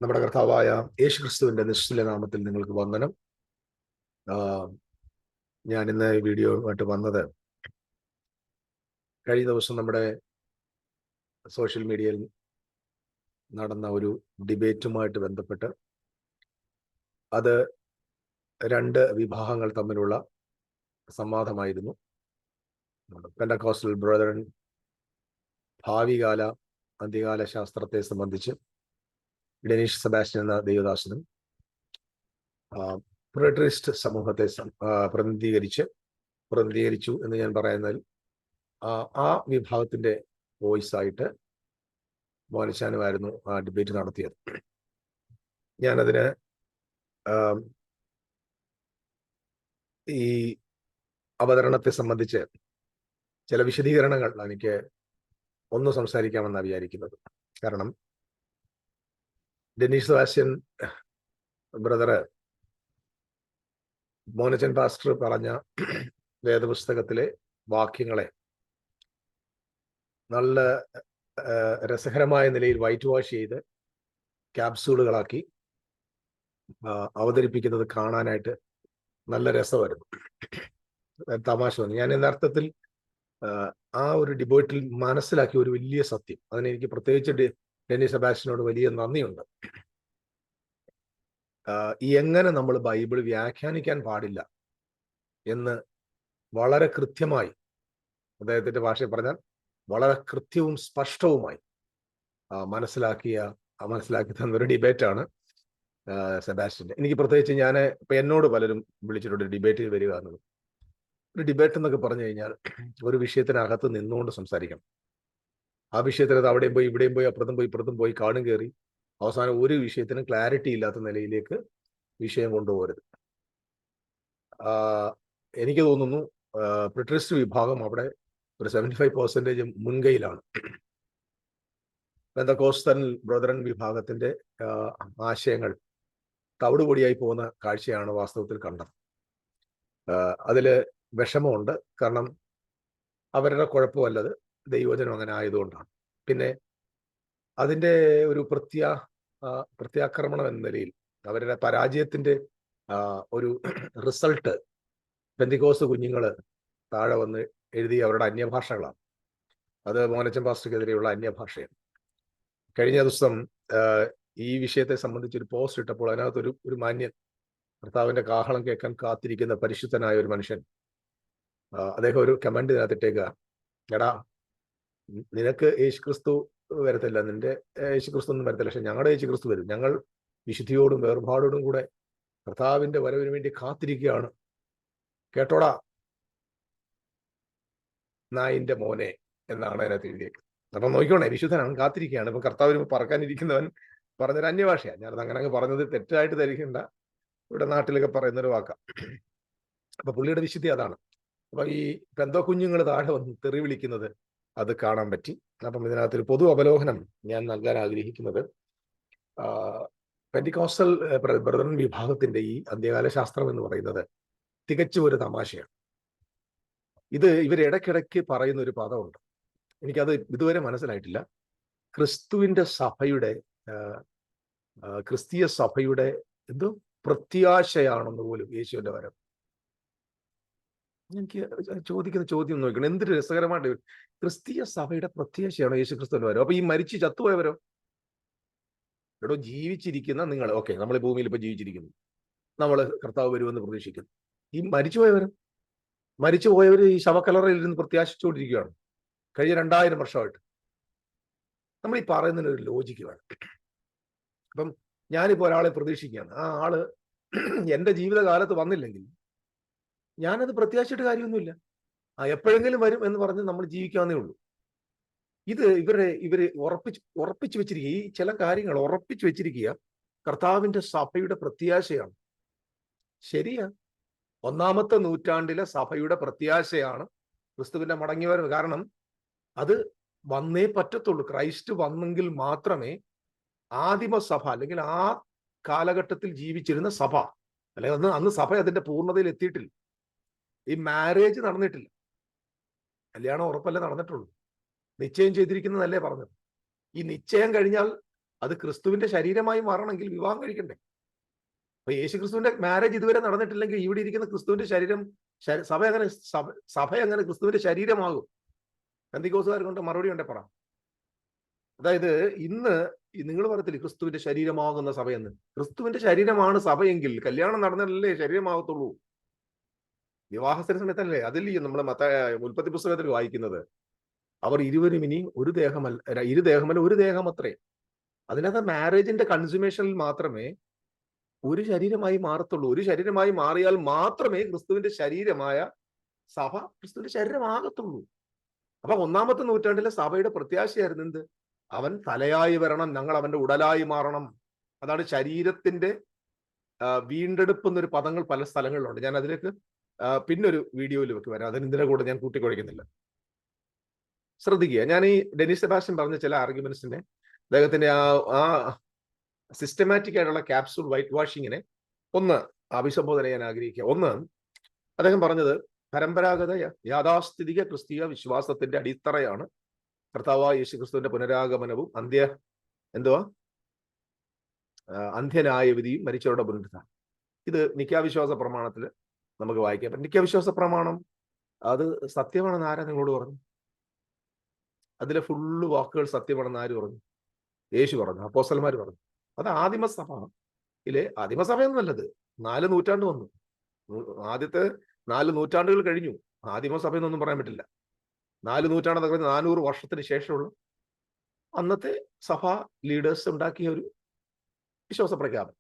നമ്മുടെ കർത്താവായ യേശുക്രിസ്തുവിന്റെ നിശ്ചല നാമത്തിൽ നിങ്ങൾക്ക് വന്ദനം. ഞാൻ ഇന്ന് ഈ വീഡിയോയുമായിട്ട് വന്നത്, കഴിഞ്ഞ ദിവസം നമ്മുടെ സോഷ്യൽ മീഡിയയിൽ നടന്ന ഒരു ഡിബേറ്റുമായിട്ട് ബന്ധപ്പെട്ട് അത് രണ്ട് വിഭാഗങ്ങൾ തമ്മിലുള്ള സംവാദമായിരുന്നു. പെന്തക്കോസ്റ്റൽ ബ്രദറൻ ഭാവികാല അന്ത്യകാല ശാസ്ത്രത്തെ സംബന്ധിച്ച് ഡെനീഷ് സെബാസ്റ്റ്യൻ എന്ന ദൈവദാസനും പ്രിറ്ററിസ്റ്റ് സമൂഹത്തെ പ്രതിനിധീകരിച്ചു എന്ന് ഞാൻ പറയുന്നതിൽ ആ വിഭാഗത്തിന്റെ വോയിസ് ആയിട്ട് മോനച്ചാനുമായിരുന്നു ആ ഡിബേറ്റ് നടത്തിയത്. ഞാനതിന് ഈ അവതരണത്തെ സംബന്ധിച്ച് ചില വിശദീകരണങ്ങൾ എനിക്ക് ഒന്ന് സംസാരിക്കാമെന്നാണ് വിചാരിക്കുന്നത്. കാരണം Denish Sebastian brother Monachan pastor പറഞ്ഞ വേദപുസ്തകത്തിലെ വാക്യങ്ങളെ നല്ല രസകരമായ നിലയിൽ വൈറ്റ് വാഷ് ചെയ്ത് ക്യാപ്സൂളുകളാക്കി അവതരിപ്പിക്കുന്നത് കാണാനായിട്ട് നല്ല രസമായിരുന്നു, തമാശ വന്നു. ഞാൻ യഥാർത്ഥത്തിൽ ആ ഒരു ഡിബേറ്റിൽ മനസ്സിലാക്കിയ ഒരു വലിയ സത്യം, അതിനെനിക്ക് പ്രത്യേകിച്ച് ഡെനീഷ് സെബാസ്റ്റ്യനോട് വലിയ നന്ദിയുണ്ട്. എങ്ങനെ നമ്മൾ ബൈബിൾ വ്യാഖ്യാനിക്കാൻ പാടില്ല എന്ന് വളരെ കൃത്യമായി, അദ്ദേഹത്തിന്റെ ഭാഷയിൽ പറഞ്ഞാൽ വളരെ കൃത്യവും സ്പഷ്ടവുമായി മനസ്സിലാക്കി തന്ന ഒരു ഡിബേറ്റാണ് സെബാസ്റ്റ്യന്റെ. എനിക്ക് പ്രത്യേകിച്ച് ഇപ്പൊ എന്നോട് പലരും വിളിച്ചിട്ടുണ്ട് ഡിബേറ്റിൽ വരിക എന്നത്. ഒരു ഡിബേറ്റ് എന്നൊക്കെ പറഞ്ഞു കഴിഞ്ഞാൽ ഒരു വിഷയത്തിനകത്ത് നിന്നുകൊണ്ട് സംസാരിക്കണം. ആ വിഷയത്തിനകത്ത് അവിടെയും പോയി ഇവിടെയും പോയി അപ്പുറത്തും പോയി കാടും കയറി അവസാനം ഒരു വിഷയത്തിനും ക്ലാരിറ്റി ഇല്ലാത്ത നിലയിലേക്ക് വിഷയം കൊണ്ടുപോകരുത്. എനിക്ക് തോന്നുന്നു പ്രിറ്ററിസ്റ്റ് വിഭാഗം അവിടെ ഒരു 75% മുൻകൈയിലാണ്. പെന്തക്കോസ്റ്റൽ ബ്രദറൻ വിഭാഗത്തിന്റെ ആശയങ്ങൾ തവിടുപൊടിയായി പോകുന്ന കാഴ്ചയാണ് വാസ്തവത്തിൽ കണ്ടത്. അതില് വിഷമമുണ്ട്. കാരണം അവരുടെ കുഴപ്പമല്ലത്, ദൈവജനം അങ്ങനെ ആയതുകൊണ്ടാണ്. പിന്നെ അതിന്റെ ഒരു പ്രത്യാക്രമണം എന്ന നിലയിൽ അവരുടെ പരാജയത്തിന്റെ ഒരു റിസൾട്ട് പെന്തിക്കോസ് കുഞ്ഞുങ്ങള് താഴെ വന്ന് എഴുതിയ അവരുടെ അന്യഭാഷകളാണ്. അത് മോനച്ചൻ പാസ്റ്റർക്കെതിരെയുള്ള അന്യഭാഷയാണ്. കഴിഞ്ഞ ദിവസം ഈ വിഷയത്തെ സംബന്ധിച്ച് ഒരു പോസ്റ്റ് ഇട്ടപ്പോൾ അതിനകത്ത് ഒരു മാന്യൻ, കർത്താവിന്റെ കാഹളം കേൾക്കാൻ കാത്തിരിക്കുന്ന പരിശുദ്ധനായ ഒരു മനുഷ്യൻ, അദ്ദേഹം ഒരു കമന്റ് ഇട്ടേക്കുക, എടാ നിനക്ക് യേശുക്രിസ്തു വരത്തില്ല, നിന്റെ യേശുക്രിസ്തു ഒന്നും വരത്തില്ല, പക്ഷെ ഞങ്ങളുടെ യേശുക്രിസ്തു വരും. ഞങ്ങൾ വിശുദ്ധിയോടും വേർപാടോടും കൂടെ കർത്താവിന്റെ വരവിന് വേണ്ടി കാത്തിരിക്കുകയാണ്, കേട്ടോടാ നായിന്റെ മോനെ എന്നാണ് അതിനകത്ത് എഴുതിയേക്ക്. അപ്പൊ നോക്കിക്കോണേ, വിശുദ്ധനാണ്, കാത്തിരിക്കുകയാണ്. ഇപ്പൊ കർത്താവിന് പറക്കാനിരിക്കുന്നവൻ പറഞ്ഞൊരു അന്യഭാഷയാണ്. ഞാനത് അങ്ങനെ പറഞ്ഞത് തെറ്റായിട്ട് ധരിക്കണ്ട, ഇവിടെ നാട്ടിലൊക്കെ പറയുന്നൊരു വാക്കാം. അപ്പൊ പുള്ളിയുടെ വിശുദ്ധി അതാണ്. അപ്പൊ ഈ പെന്തോ കുഞ്ഞുങ്ങൾ താഴെ വന്ന് തെറി വിളിക്കുന്നത് അത് കാണാൻ പറ്റി. അപ്പം ഇതിനകത്തൊരു പൊതു അവലോകനം ഞാൻ നൽകാൻ ആഗ്രഹിക്കുന്നത്, പെന്തിക്കോസ്റ്റൽ ബ്രദറൻ വിഭാഗത്തിന്റെ ഈ അന്ത്യകാല ശാസ്ത്രം എന്ന് പറയുന്നത് തികച്ചും ഒരു തമാശയാണ്. ഇത് ഇവരിടയ്ക്കിടയ്ക്ക് പറയുന്ന ഒരു പദമുണ്ട്, എനിക്കത് ഇതുവരെ മനസ്സിലായിട്ടില്ല. ക്രിസ്തുവിന്റെ സഭയുടെ ക്രിസ്തീയ സഭയുടെ എന്തോ പ്രത്യാശയാണെന്ന് പോലും യേശുവിന്റെ വരം. എനിക്ക് ചോദിക്കുന്ന ചോദ്യം നോക്കണം, എന്തൊരു രസകരമായിട്ട്. ക്രിസ്തീയ സഭയുടെ പ്രത്യാശയാണോ യേശു ക്രിസ്തുവിന്റെ വരം? അപ്പൊ ഈ മരിച്ച് ചത്തുപോയവരോ? എടോ, ജീവിച്ചിരിക്കുന്ന നിങ്ങൾ, ഓക്കെ, നമ്മൾ ഈ ഭൂമിയിൽ ഇപ്പൊ ജീവിച്ചിരിക്കുന്നു, നമ്മൾ കർത്താവ് വരുമെന്ന് പ്രതീക്ഷിക്കുന്നു. ഈ മരിച്ചുപോയവർ ഈ ശവക്കലറയിൽ ഇരുന്ന് പ്രത്യാശിച്ചുകൊണ്ടിരിക്കുകയാണ് കഴിഞ്ഞ 2000 വർഷമായിട്ട്. നമ്മൾ ഈ പറയുന്നതിനൊരു ലോജിക്ക് വേണം. അപ്പം ഞാനിപ്പോ ഒരാളെ പ്രതീക്ഷിക്കുകയാണ്, ആ ആള് എന്റെ ജീവിതകാലത്ത് വന്നില്ലെങ്കിൽ ഞാനത് പ്രത്യാശിച്ചിട്ട് കാര്യമൊന്നുമില്ല. എപ്പോഴെങ്കിലും വരും എന്ന് പറഞ്ഞ് നമ്മൾ ജീവിക്കാവുന്നേ ഉള്ളൂ. ഇത് ഇവര് ഉറപ്പിച്ചു വെച്ചിരിക്കുക, ഈ ചില കാര്യങ്ങൾ ഉറപ്പിച്ചു വെച്ചിരിക്കുക കർത്താവിന്റെ സഭയുടെ പ്രത്യാശയാണ്. ശരിയാ, 1-ാമത്തെ നൂറ്റാണ്ടിലെ സഭയുടെ പ്രത്യാശയാണ് ക്രിസ്തുവിന്റെ മടങ്ങിവരവ്. കാരണം അത് വന്നേ പറ്റത്തുള്ളൂ. ക്രൈസ്റ്റ് വന്നെങ്കിൽ മാത്രമേ ആദിമ സഭ, അല്ലെങ്കിൽ ആ കാലഘട്ടത്തിൽ ജീവിച്ചിരുന്ന സഭ, അല്ലെങ്കിൽ അന്ന് സഭ അതിന്റെ പൂർണ്ണതയിൽ എത്തിയിട്ടില്ല. ഈ മാരേജ് നടന്നിട്ടില്ല, കല്യാണം ഉറപ്പല്ലേ നടന്നിട്ടുള്ളൂ, നിശ്ചയം ചെയ്തിരിക്കുന്നതല്ലേ പറഞ്ഞത്. ഈ നിശ്ചയം കഴിഞ്ഞാൽ അത് ക്രിസ്തുവിന്റെ ശരീരമായി മാറണമെങ്കിൽ വിവാഹം കഴിക്കണ്ടേ? അപ്പൊ യേശു ക്രിസ്തുവിന്റെ മാരേജ് ഇതുവരെ നടന്നിട്ടില്ലെങ്കിൽ ഇവിടെ ഇരിക്കുന്ന ക്രിസ്തുവിന്റെ ശരീരം, സഭ എങ്ങനെ ക്രിസ്തുവിന്റെ ശരീരമാകും? പെന്തിക്കോസുകാർ കൊണ്ട് മറുപടി ഉണ്ടെ പറ. അതായത് ഇന്ന് നിങ്ങൾ പറയത്തില്ലേ ക്രിസ്തുവിന്റെ ശരീരമാകുന്ന സഭയെന്ന്? ക്രിസ്തുവിന്റെ ശരീരമാണ് സഭയെങ്കിൽ കല്യാണം നടന്നാലല്ലേ ശരീരമാകത്തുള്ളൂ. വിവാഹത്തിന് സമയത്തല്ലേ? അതില്ലേ നമ്മൾ ഉൽപ്പത്തി പുസ്തകത്തിൽ വായിക്കുന്നത്, അവർ ഇരുവരും ഇനി ഒരു ദേഹമല്ല, ഇരുദേഹമല്ല ഒരു ദേഹമത്രേ. അതിനകത്ത് മാരേജിന്റെ കൺസുമേഷനിൽ മാത്രമേ ഒരു ശരീരമായി മാറത്തുള്ളൂ. ഒരു ശരീരമായി മാറിയാൽ മാത്രമേ ക്രിസ്തുവിന്റെ ശരീരമായ സഭ ക്രിസ്തുവിന്റെ ശരീരമാകത്തുള്ളൂ. അപ്പൊ 1-ാമത്തെ നൂറ്റാണ്ടിലെ സഭയുടെ പ്രത്യാശയായിരുന്നു എന്ത്? അവൻ തലയായി വരണം, ഞങ്ങൾ അവന്റെ ഉടലായി മാറണം. അതാണ് ശരീരത്തിന്റെ വീണ്ടെടുപ്പ് എന്നൊരു പദങ്ങൾ പല സ്ഥലങ്ങളിലുണ്ട്. ഞാൻ അതിലേക്ക് പിന്നൊരു വീഡിയോയിൽ വരാം. അതിന് കൂടെ ഞാൻ കൂട്ടിക്കുഴയ്ക്കുന്നില്ല. ശ്രദ്ധിക്കുക, ഞാൻ ഈ ഡെനിസ് സെബാസ്റ്റ്യൻ പറഞ്ഞ ചില ആർഗ്യുമെന്റ്സിന്റെ അദ്ദേഹത്തിന്റെ ആ സിസ്റ്റമാറ്റിക് ആയിട്ടുള്ള ക്യാപ്സൂൾ വൈറ്റ് വാഷിങ്ങിനെ ഒന്ന് അഭിസംബോധന ചെയ്യാൻ ആഗ്രഹിക്കുക. ഒന്ന്, അദ്ദേഹം പറഞ്ഞത് പരമ്പരാഗത യാഥാസ്ഥിതിക ക്രിസ്തീയ വിശ്വാസത്തിന്റെ അടിത്തറയാണ് കർത്താവായ യേശു ക്രിസ്തുവിന്റെ പുനരാഗമനവും അന്ത്യനായ വിധിയും മരിച്ചവരുടെ പുനരുത്ഥാനം. ഇത് നിക്കാവിശ്വാസ പ്രമാണത്തിൽ നമുക്ക് വായിക്കാം. നിക്കാവിശ്വാസ പ്രമാണം അത് സത്യമാണെന്ന് ആരാ നിങ്ങളോട് പറഞ്ഞു? അതിലെ ഫുള്ള് വാക്കുകൾ സത്യമാണെന്ന് ആര് പറഞ്ഞു? യേശു പറഞ്ഞു, അപ്പോസ്തലന്മാർ പറഞ്ഞു. അത് ആദിമസഭയൊന്നുമല്ലത്. 4 നൂറ്റാണ്ട് വന്നു. ആദ്യത്തെ 4 നൂറ്റാണ്ടുകൾ കഴിഞ്ഞു. ആദിമസഭയെന്നൊന്നും പറയാൻ പറ്റില്ല. 4 നൂറ്റാണ്ടെന്ന് പറഞ്ഞാൽ 400 വർഷത്തിന് ശേഷമുള്ള അന്നത്തെ സഭാ ലീഡേഴ്സ് ഉണ്ടാക്കിയ ഒരു വിശ്വാസ പ്രഖ്യാപനം.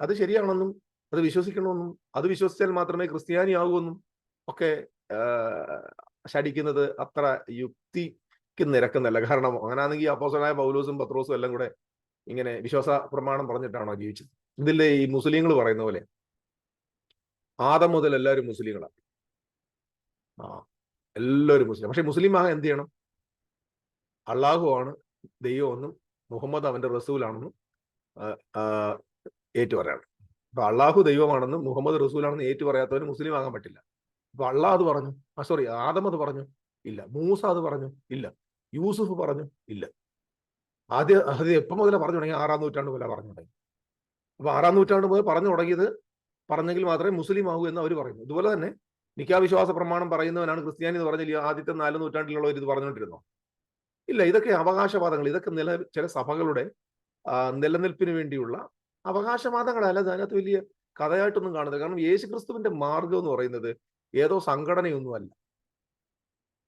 അത് ശരിയാണെന്നും അത് വിശ്വസിക്കണമെന്നും അത് വിശ്വസിച്ചാൽ മാത്രമേ ക്രിസ്ത്യാനിയാകുമെന്നും ഒക്കെ ശടിക്കുന്നത് അത്ര യുക്തിക്ക് നിരക്കുന്നല്ല. കാരണം അങ്ങനെയാണെങ്കിൽ അപ്പോസ്തലനായ പൗലോസും പത്രോസും എല്ലാം കൂടെ ഇങ്ങനെ വിശ്വാസ പ്രമാണം പറഞ്ഞിട്ടാണോ ജീവിച്ചത്? ഇതില്ലേ ഈ മുസ്ലിങ്ങൾ പറയുന്ന പോലെ ആദം മുതൽ എല്ലാവരും മുസ്ലിങ്ങളാണ്. എല്ലാവരും മുസ്ലിം. പക്ഷെ മുസ്ലിം ആകാൻ എന്ത് ചെയ്യണം? അള്ളാഹു ആണ് ദൈവമെന്നും മുഹമ്മദ് അവന്റെ റസൂലാണെന്നും ഏറ്റുപറയാണ്. അപ്പൊ അള്ളാഹു ദൈവമാണെന്നും മുഹമ്മദ് റസൂലാണെന്നും ഏറ്റുപറയാത്തവന് മുസ്ലിം ആകാൻ പറ്റില്ല. അപ്പൊ അള്ളാഹ് അത് പറഞ്ഞു, ആദം അത് പറഞ്ഞു, ഇല്ല. മൂസ അത് പറഞ്ഞു, ഇല്ല. യൂസുഫ് പറഞ്ഞു, ഇല്ല. അത് എപ്പം മുതലേ പറഞ്ഞു തുടങ്ങി? 6-ാം നൂറ്റാണ്ട് മുതലേ പറഞ്ഞു തുടങ്ങി. അപ്പൊ 6-ാം നൂറ്റാണ്ട് മുതൽ പറഞ്ഞു തുടങ്ങിയത് പറഞ്ഞെങ്കിൽ മാത്രമേ മുസ്ലിം ആകൂ എന്ന് അവർ പറയുന്നു. ഇതുപോലെ തന്നെ നിക്കാവിശ്വാസ പ്രമാണം പറയുന്നവനാണ് ക്രിസ്ത്യാനി എന്ന് പറഞ്ഞാൽ ആദ്യത്തെ 4 നൂറ്റാണ്ടിലുള്ളവർ ഇത് പറഞ്ഞുകൊണ്ടിരുന്നോ? ഇല്ല. ഇതൊക്കെ അവകാശവാദങ്ങൾ. ഇതൊക്കെ ചില സഭകളുടെ നിലനിൽപ്പിന് വേണ്ടിയുള്ള അവകാശവാദങ്ങളല്ല. അതിനകത്ത് വലിയ കഥയായിട്ടൊന്നും കാണുന്നില്ല. കാരണം യേശു ക്രിസ്തുവിന്റെ മാർഗം എന്ന് പറയുന്നത് ഏതോ സംഘടനയൊന്നുമല്ല.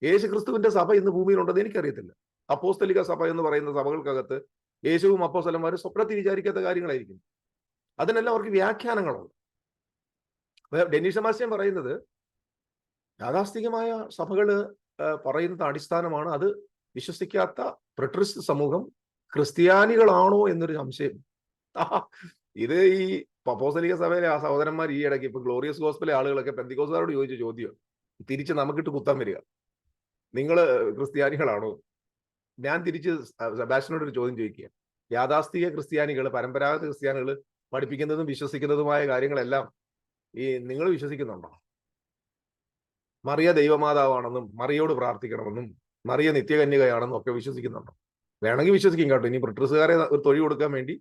യേശു ക്രിസ്തുവിന്റെ സഭ ഇന്ന് ഭൂമിയിലുണ്ടെന്ന് എനിക്കറിയത്തില്ല. അപ്പോസ്തലിക സഭ എന്ന് പറയുന്ന സഭകൾക്കകത്ത് യേശുവും അപ്പോസ്തലന്മാരും സ്വപ്നത്തിൽ വിചാരിക്കാത്ത കാര്യങ്ങളായിരിക്കും. അതിനെല്ലാം അവർക്ക് വ്യാഖ്യാനങ്ങളുണ്ട്. ഡെനിസ് സെബാസ്റ്റ്യൻ പറയുന്നത് യാഥാസ്ഥികമായ സഭകള് പറയുന്നത് അടിസ്ഥാനമാണ്. അത് വിശ്വസിക്കാത്ത പ്രിട്രിസ്റ്റ് സമൂഹം ക്രിസ്ത്യാനികളാണോ എന്നൊരു സംശയം. ഇത് ഈ അപ്പോസ്തലിക സഭയിലെ ആ സഹോദരന്മാർ ഈ ഇടയ്ക്ക് ഇപ്പൊ ഗ്ലോറിയസ് ഗോസ്പെലെ ആളുകളൊക്കെ പെന്തിക്കോസുകാരോട് ചോദിച്ച ചോദ്യം തിരിച്ച് നമുക്കിട്ട് കുത്താൻ വരിക, നിങ്ങള് ക്രിസ്ത്യാനികളാണോ? ഞാൻ തിരിച്ച് സെബാസ്റ്റ്യനോട് ഒരു ചോദ്യം ചോദിക്കുക. യാഥാസ്ഥിക ക്രിസ്ത്യാനികൾ, പരമ്പരാഗത ക്രിസ്ത്യാനികൾ പഠിപ്പിക്കുന്നതും വിശ്വസിക്കുന്നതുമായ കാര്യങ്ങളെല്ലാം ഈ നിങ്ങൾ വിശ്വസിക്കുന്നുണ്ടോ? മറിയ ദൈവമാതാവാണെന്നും മറിയോട് പ്രാർത്ഥിക്കണമെന്നും മറിയ നിത്യകന്യകയാണെന്നും ഒക്കെ വിശ്വസിക്കുന്നുണ്ടോ? വേണമെങ്കിൽ വിശ്വസിക്കും കേട്ടോ. ഇനി പ്രിട്രിസുകാരെ ഒരു തൊഴിൽ കൊടുക്കാൻ വേണ്ടി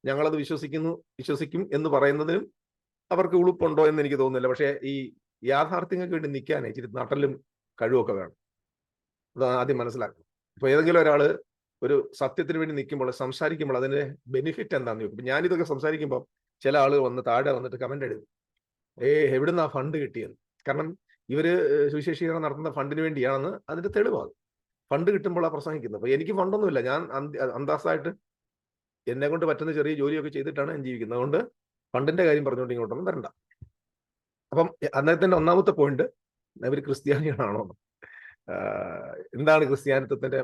ഞങ്ങളത് വിശ്വസിക്കും എന്ന് പറയുന്നതിനും അവർക്ക് ഉളുപ്പുണ്ടോ എന്ന് എനിക്ക് തോന്നുന്നില്ല. പക്ഷേ ഈ യാഥാർത്ഥ്യങ്ങൾക്ക് വേണ്ടി നിൽക്കാനേ ഇച്ചിരി നട്ടലും കഴിവൊക്കെ വേണം. അത് ആദ്യം മനസ്സിലാക്കണം. ഇപ്പൊ ഏതെങ്കിലും ഒരാള് ഒരു സത്യത്തിന് വേണ്ടി നിൽക്കുമ്പോൾ സംസാരിക്കുമ്പോൾ അതിന്റെ ബെനിഫിറ്റ് എന്താണെന്ന് ചോദിക്കും. ഞാനിതൊക്കെ സംസാരിക്കുമ്പോൾ ചില ആളുകൾ വന്ന് താഴെ വന്നിട്ട് കമന്റ് എഴുതും, എവിടുന്ന് ആ ഫണ്ട് കിട്ടിയെന്ന്. കാരണം ഇവര് സുവിശേഷീകരണം നടത്തുന്ന ഫണ്ടിന് വേണ്ടിയാണെന്ന് അതിന്റെ തെളിവാകും. ഫണ്ട് കിട്ടുമ്പോൾ ആ പ്രസംഗിക്കുന്നത്. അപ്പൊ എനിക്ക് ഫണ്ടൊന്നുമില്ല. ഞാൻ അന്താസായിട്ട് എന്നെ കൊണ്ട് പറ്റുന്ന ചെറിയ ജോലിയൊക്കെ ചെയ്തിട്ടാണ് ഞാൻ ജീവിക്കുന്നത്. അതുകൊണ്ട് ഫണ്ടിന്റെ കാര്യം പറഞ്ഞുകൊണ്ട് ഇങ്ങോട്ടൊന്നും വരണ്ട. അപ്പം അദ്ദേഹത്തിന്റെ 1-ാമത്തെ പോയിന്റ് ഇവർ ക്രിസ്ത്യാനികളാണോ, എന്താണ് ക്രിസ്ത്യാനിത്വത്തിന്റെ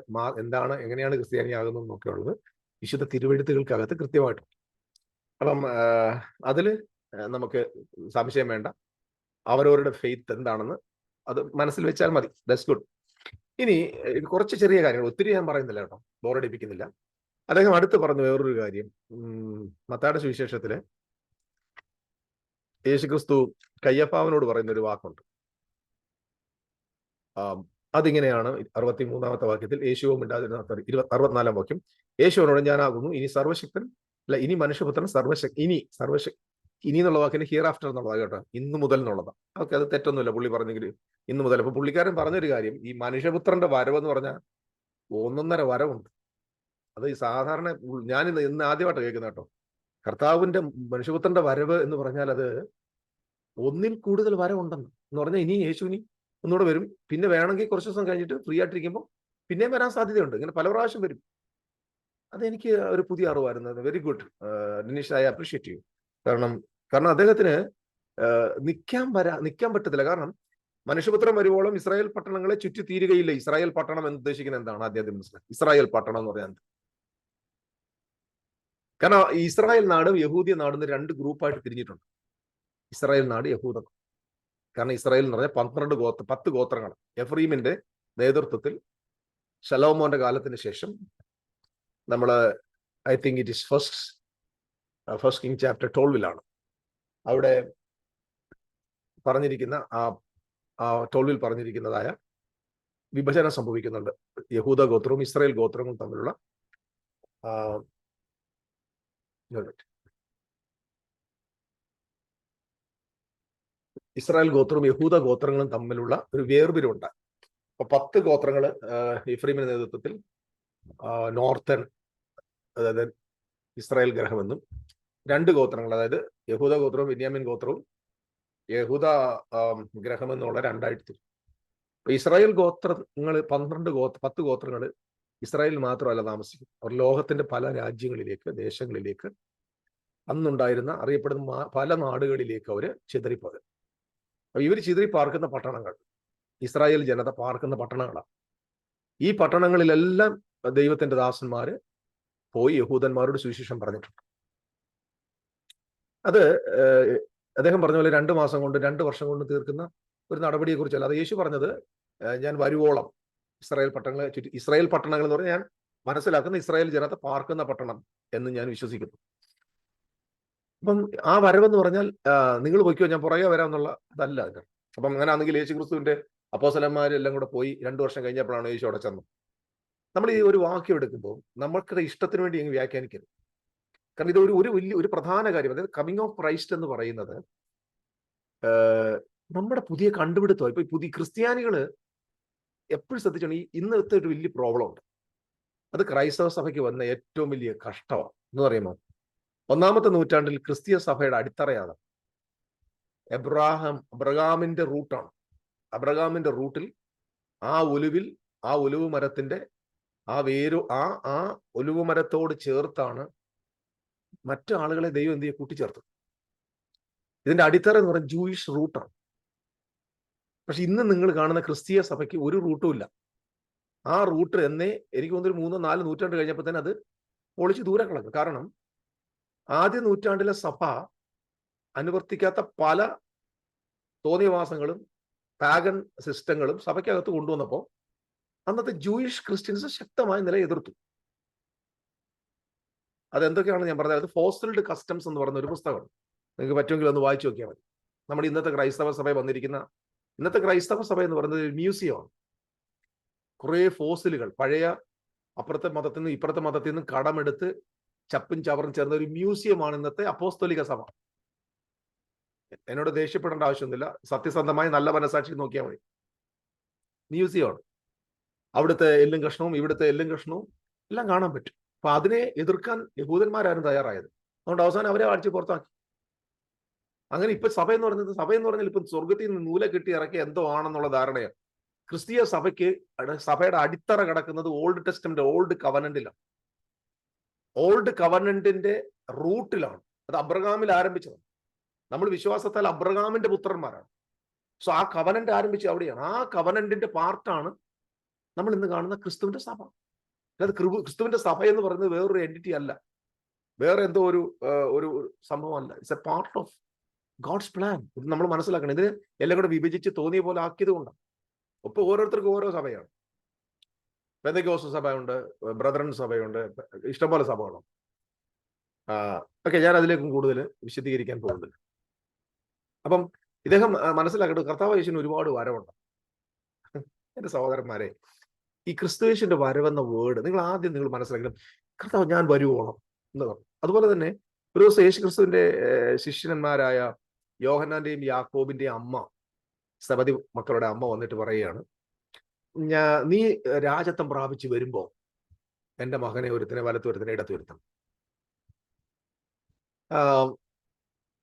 എങ്ങനെയാണ് ക്രിസ്ത്യാനിയാകുന്നത് എന്നൊക്കെ ഉള്ളത് വിശുദ്ധ തിരുവെഴുത്തുകൾക്കകത്ത് കൃത്യമായിട്ട്. അപ്പം അതില് നമുക്ക് സംശയം വേണ്ട. അവരവരുടെ ഫെയ്ത്ത് എന്താണെന്ന് അത് മനസ്സിൽ വെച്ചാൽ മതി. That's good. ഇനി കുറച്ച് ചെറിയ കാര്യങ്ങൾ, ഒത്തിരി ഞാൻ പറയുന്നില്ല കേട്ടോ, ബോറടിപ്പിക്കുന്നില്ല. അദ്ദേഹം അടുത്ത് പറഞ്ഞു വേറൊരു കാര്യം. മത്തായിയുടെ സുവിശേഷത്തില് യേശുക്രിസ്തു കയ്യഫാവിനോട് പറയുന്ന ഒരു വാക്കുണ്ട്. അതിങ്ങനെയാണ് 63-ാമത്തെ വാക്യത്തിൽ. യേശുവും മിണ്ടാതിരുന്ന 64-ാം വാക്യം. യേശുവിനോട് ഞാനാകുന്നു ഇനി സർവശക്തൻ അല്ല ഇനി മനുഷ്യപുത്രൻ ഇനി എന്നുള്ള വാക്കിന് ഹിയർ ആഫ്റ്റർ എന്നുള്ളതാണ് കേട്ടോ, ഇന്നു മുതൽ എന്നുള്ളതാണ്. ഓക്കെ, അത് തെറ്റൊന്നുമില്ല പുള്ളി പറഞ്ഞെങ്കിൽ ഇന്നു മുതൽ. അപ്പൊ പുള്ളിക്കാരൻ പറഞ്ഞൊരു കാര്യം, ഈ മനുഷ്യപുത്രന്റെ വരവെന്ന് പറഞ്ഞാൽ ഒന്നൊന്നര വരവുണ്ട്. അത് ഈ സാധാരണ ഞാൻ ഇന്ന് ആദ്യമായിട്ട് കേൾക്കുന്ന കേട്ടോ. കർത്താവിന്റെ മനുഷ്യപുത്രന്റെ വരവ് എന്ന് പറഞ്ഞാൽ അത് ഒന്നിൽ കൂടുതൽ വരവുണ്ടെന്ന് എന്ന് പറഞ്ഞാൽ ഇനി യേശുവിനി ഒന്നുകൂടെ വരും. പിന്നെ വേണമെങ്കിൽ കുറച്ച് ദിവസം കഴിഞ്ഞിട്ട് ഫ്രീ ആയിട്ടിരിക്കുമ്പോൾ പിന്നെയും വരാൻ സാധ്യതയുണ്ട്. ഇങ്ങനെ പല പ്രാവശ്യം വരും. അതെനിക്ക് ഒരു പുതിയ അറിവായിരുന്നു. Very good Dinesh, I appreciate you. കാരണം അദ്ദേഹത്തിന് നിൽക്കാൻ പറ്റത്തില്ല. കാരണം മനുഷ്യപുത്രം വരുവോളം ഇസ്രായേൽ പട്ടണങ്ങളെ ചുറ്റി തീരുകയില്ല. ഇസ്രായേൽ പട്ടണം എന്ന് ഉദ്ദേശിക്കുന്നത് എന്താണ്? ആദ്യം മനസ്സിലാക്കി. ഇസ്രായേൽ പട്ടണം എന്ന് പറയാൻ, കാരണം ഇസ്രായേൽ നാടും യഹൂദിയ നാടും 2 ഗ്രൂപ്പായിട്ട് തിരിഞ്ഞിട്ടുണ്ട്. ഇസ്രായേൽ നാട്, യഹൂദ. കാരണം ഇസ്രായേൽ എന്ന് പറഞ്ഞാൽ 10 ഗോത്രങ്ങൾ. എഫ്രീമിന്റെ നേതൃത്വത്തിൽ ശലോമോന്റെ കാലത്തിന് ശേഷം നമ്മൾ I think it is first king chapter 12 അവിടെ പറഞ്ഞിരിക്കുന്ന ആ 12 പറഞ്ഞിരിക്കുന്നതായ വിഭജനം സംഭവിക്കുന്നുണ്ട്. യഹൂദ ഗോത്രവും ഇസ്രായേൽ ഗോത്രവും തമ്മിലുള്ള ഇസ്രായേൽ ഗോത്രവും യഹൂദ ഗോത്രങ്ങളും തമ്മിലുള്ള ഒരു വേർതിരിവുണ്ട്. അപ്പൊ 10 ഗോത്രങ്ങൾ എഫ്രീമിന്റെ നേതൃത്വത്തിൽ നോർത്തേൺ, അതായത് ഇസ്രായേൽ ഗ്രഹമെന്നും, 2 ഗോത്രങ്ങൾ, അതായത് യഹൂദ ഗോത്രവും ബെന്യാമിൻ ഗോത്രവും യഹൂദ ഗ്രഹമെന്നുള്ള 2ആയിട്ട് തിരിഞ്ഞു. അപ്പൊ ഇസ്രായേൽ ഗോത്രങ്ങൾ 10 ഗോത്രങ്ങൾ ഇസ്രായേലിൽ മാത്രമല്ല താമസിക്കും. അവർ ലോകത്തിന്റെ പല രാജ്യങ്ങളിലേക്ക്, ദേശങ്ങളിലേക്ക്, അന്നുണ്ടായിരുന്ന അറിയപ്പെടുന്ന പല നാടുകളിലേക്ക് അവർ ചിതറിപ്പോയത്. അപ്പൊ ഇവർ ചിതറി പാർക്കുന്ന പട്ടണങ്ങൾ, ഇസ്രായേൽ ജനത പാർക്കുന്ന പട്ടണങ്ങളാണ്. ഈ പട്ടണങ്ങളിലെല്ലാം ദൈവത്തിന്റെ ദാസന്മാര് പോയി യഹൂദന്മാരോട് സുവിശേഷം പറഞ്ഞിട്ടുണ്ട്. അത് അദ്ദേഹം പറഞ്ഞ പോലെ 2 മാസം കൊണ്ട് 2 വർഷം കൊണ്ട് തീർക്കുന്ന ഒരു നടപടിയെ കുറിച്ചല്ല. അത് യേശു പറഞ്ഞത് ഞാൻ വരുവോളം ഇസ്രായേൽ പട്ടണങ്ങളെ ചുറ്റി. ഇസ്രായേൽ പട്ടണങ്ങൾ എന്ന് പറഞ്ഞാൽ ഞാൻ മനസ്സിലാക്കുന്ന ഇസ്രായേൽ ജനത പാർക്കുന്ന പട്ടണം എന്ന് ഞാൻ വിശ്വസിക്കുന്നു. അപ്പം ആ വരവെന്ന് പറഞ്ഞാൽ നിങ്ങൾ പോയിക്കോ ഞാൻ പുറകെ വരാമെന്നുള്ള അതല്ല അത്. അപ്പം അങ്ങനെ ആണെങ്കിൽ യേശു ക്രിസ്തുവിന്റെ അപ്പോസ്തലന്മാരെല്ലാം കൂടെ പോയി 2 വർഷം കഴിഞ്ഞപ്പോഴാണ് യേശു അവിടെ ചെന്നത്. നമ്മൾ ഈ ഒരു വാക്യം എടുക്കുമ്പോൾ നമ്മൾക്കുടെ ഇഷ്ടത്തിന് വേണ്ടി അങ്ങ് വ്യാഖ്യാനിക്കരുത്. കാരണം ഇത് ഒരു പ്രധാന കാര്യം, അതായത് കമ്മിങ് ഓഫ് ക്രൈസ്റ്റ് എന്ന് പറയുന്നത് നമ്മുടെ പുതിയ കണ്ടുപിടുത്തം. ഇപ്പൊ പുതിയ ക്രിസ്ത്യാനികള് എപ്പോഴും ശ്രദ്ധിച്ചാണ് ഇന്നത്തെ ഒരു വലിയ പ്രോബ്ലം ഉണ്ട്. അത് ക്രൈസ്തവ സഭയ്ക്ക് വന്ന ഏറ്റവും വലിയ കഷ്ടമാണ് എന്ന് പറയുമോ. 1-ാമത്തെ നൂറ്റാണ്ടിൽ ക്രിസ്തീയ സഭയുടെ അടിത്തറയാണ് അബ്രഹാമിന്റെ റൂട്ടാണ്. അബ്രഹാമിന്റെ റൂട്ടിൽ ആ ഒലിവ് മരത്തിന്റെ ആ ഒലിവ് മരത്തോട് ചേർത്താണ് മറ്റു ആളുകളെ ദൈവം എന്ത് ചെയ്യുക കൂട്ടിച്ചേർത്തത്. ഇതിന്റെ അടിത്തറ എന്ന് പറയുന്നത് ജൂയിഷ് റൂട്ടാണ്. പക്ഷെ ഇന്ന് നിങ്ങൾ കാണുന്ന ക്രിസ്തീയ സഭയ്ക്ക് ഒരു റൂട്ടും ഇല്ല. ആ റൂട്ട് എന്നേ എനിക്ക് തോന്നുന്നു 3-4 നൂറ്റാണ്ട് കഴിഞ്ഞപ്പോൾ തന്നെ അത് പൊളിച്ച് ദൂരെ കളഞ്ഞു. കാരണം ആദ്യ നൂറ്റാണ്ടിലെ സഭ അനുവർത്തിക്കാത്ത പല തോന്നിയവാസങ്ങളും പാഗൻ സിസ്റ്റങ്ങളും സഭയ്ക്കകത്ത് കൊണ്ടുവന്നപ്പോൾ അന്നത്തെ ജൂയിഷ് ക്രിസ്ത്യൻസ് ശക്തമായ നില എതിർത്തു. അതെന്തൊക്കെയാണെന്ന് ഞാൻ പറഞ്ഞത്. ഫോസിൽഡ് കസ്റ്റംസ് എന്ന് പറയുന്ന ഒരു പുസ്തകമാണ്. നിങ്ങൾക്ക് പറ്റുമെങ്കിൽ ഒന്ന് വായിച്ചു നോക്കിയാൽ മതി. നമ്മുടെ ഇന്നത്തെ ക്രൈസ്തവ സഭ എന്ന് പറയുന്നത് മ്യൂസിയമാണ്. കുറേ ഫോസിലുകൾ, പഴയ അപ്പുറത്തെ മതത്തിൽ നിന്നും ഇപ്പുറത്തെ മതത്തിൽ നിന്നും കടമെടുത്ത് ചപ്പും ചവറും ചേർന്ന ഒരു മ്യൂസിയമാണ് ഇന്നത്തെ അപ്പോസ്തലിക സഭ. എന്നോട് ദേഷ്യപ്പെടേണ്ട ആവശ്യമൊന്നുമില്ല. സത്യസന്ധമായി നല്ല മനസാക്ഷി നോക്കിയാൽ മതി. മ്യൂസിയമാണ്. അവിടുത്തെ എല്ലും കഷ്ണവും ഇവിടുത്തെ എല്ലും കഷ്ണവും എല്ലാം കാണാൻ പറ്റും. അപ്പൊ അതിനെ എതിർക്കാൻ യഹൂദന്മാരായിരുന്നു തയ്യാറായത്. അതുകൊണ്ട് അവസാനം അവരെ അടിച്ച് പുറത്താക്കി. അങ്ങനെ ഇപ്പൊ സഭ എന്ന് പറഞ്ഞാൽ ഇപ്പം സ്വർഗത്തിൽ നിന്ന് നൂല കെട്ടി ഇറക്കിയ എന്തോ ആണെന്നുള്ള ധാരണയാണ്. ക്രിസ്തീയ സഭയുടെ അടിത്തറ കിടക്കുന്നത് ഓൾഡ് ടെസ്റ്റമെന്റ്, ഓൾഡ് കവനന്റിലാണ്. ഓൾഡ് കവനന്റിന്റെ റൂട്ടിലാണ്. അത് അബ്രഹാമിൽ ആരംഭിച്ചത്. നമ്മൾ വിശ്വാസത്താൽ അബ്രഹാമിന്റെ പുത്രന്മാരാണ്. സോ ആ കവനന്റ് ആരംഭിച്ചത് അവിടെയാണ്. ആ കവനന്റിന്റെ പാർട്ടാണ് നമ്മൾ ഇന്ന് കാണുന്ന ക്രിസ്തുവിന്റെ സഭ. അതായത് ക്രിസ്തുവിന്റെ സഭ എന്ന് പറയുന്നത് വേറൊരു എൻറ്റിറ്റി അല്ല, വേറെ എന്തോ ഒരു സംഭവമല്ല. It's a part of God's plan. ഇത് നമ്മൾ മനസ്സിലാക്കണം. ഇതിന് എല്ലാം കൂടെ വിഭജിച്ച് തോന്നിയ പോലെ ആക്കിയത് കൊണ്ടാണ്. ഒപ്പം ഓരോരുത്തർക്കും ഓരോ സഭയാണ്. പെന്തക്കോസ്ത് സഭയുണ്ട്, ബ്രദറൻ സഭയുണ്ട്, ഇഷ്ടംപോലെ സഭകളുണ്ട്. ഓക്കെ, ഞാൻ അതിലേക്കും കൂടുതൽ വിശദീകരിക്കാൻ പോകുന്നില്ല. അപ്പം ഇദ്ദേഹം മനസ്സിലാക്കേണ്ടത് കർത്താവ് യേശുവിന് ഒരുപാട് വരവുണ്ട്. എന്റെ സഹോദരന്മാരെ, ഈ ക്രിസ്തുയേശുവിന്റെ വരവെന്ന വേർഡ് നിങ്ങൾ ആദ്യം മനസ്സിലാക്കണം. കർത്താവ് ഞാൻ വരുവോളം എന്ന് പറഞ്ഞു. അതുപോലെ തന്നെ ഒരു ദിവസം യേശു ക്രിസ്തുവിന്റെ ശിഷ്യന്മാരായ യോഹന്നാന്റെയും യാക്കോബിന്റെയും അമ്മ, സബദി മക്കളുടെ അമ്മ വന്നിട്ട് പറയുകയാണ്, നീ രാജത്വം പ്രാപിച്ച് വരുമ്പോ എന്റെ മകനെ ഒരുത്തിനെ വലത്ത് ഒരുത്തിനെ ഇടത്ത് വരുത്തണം.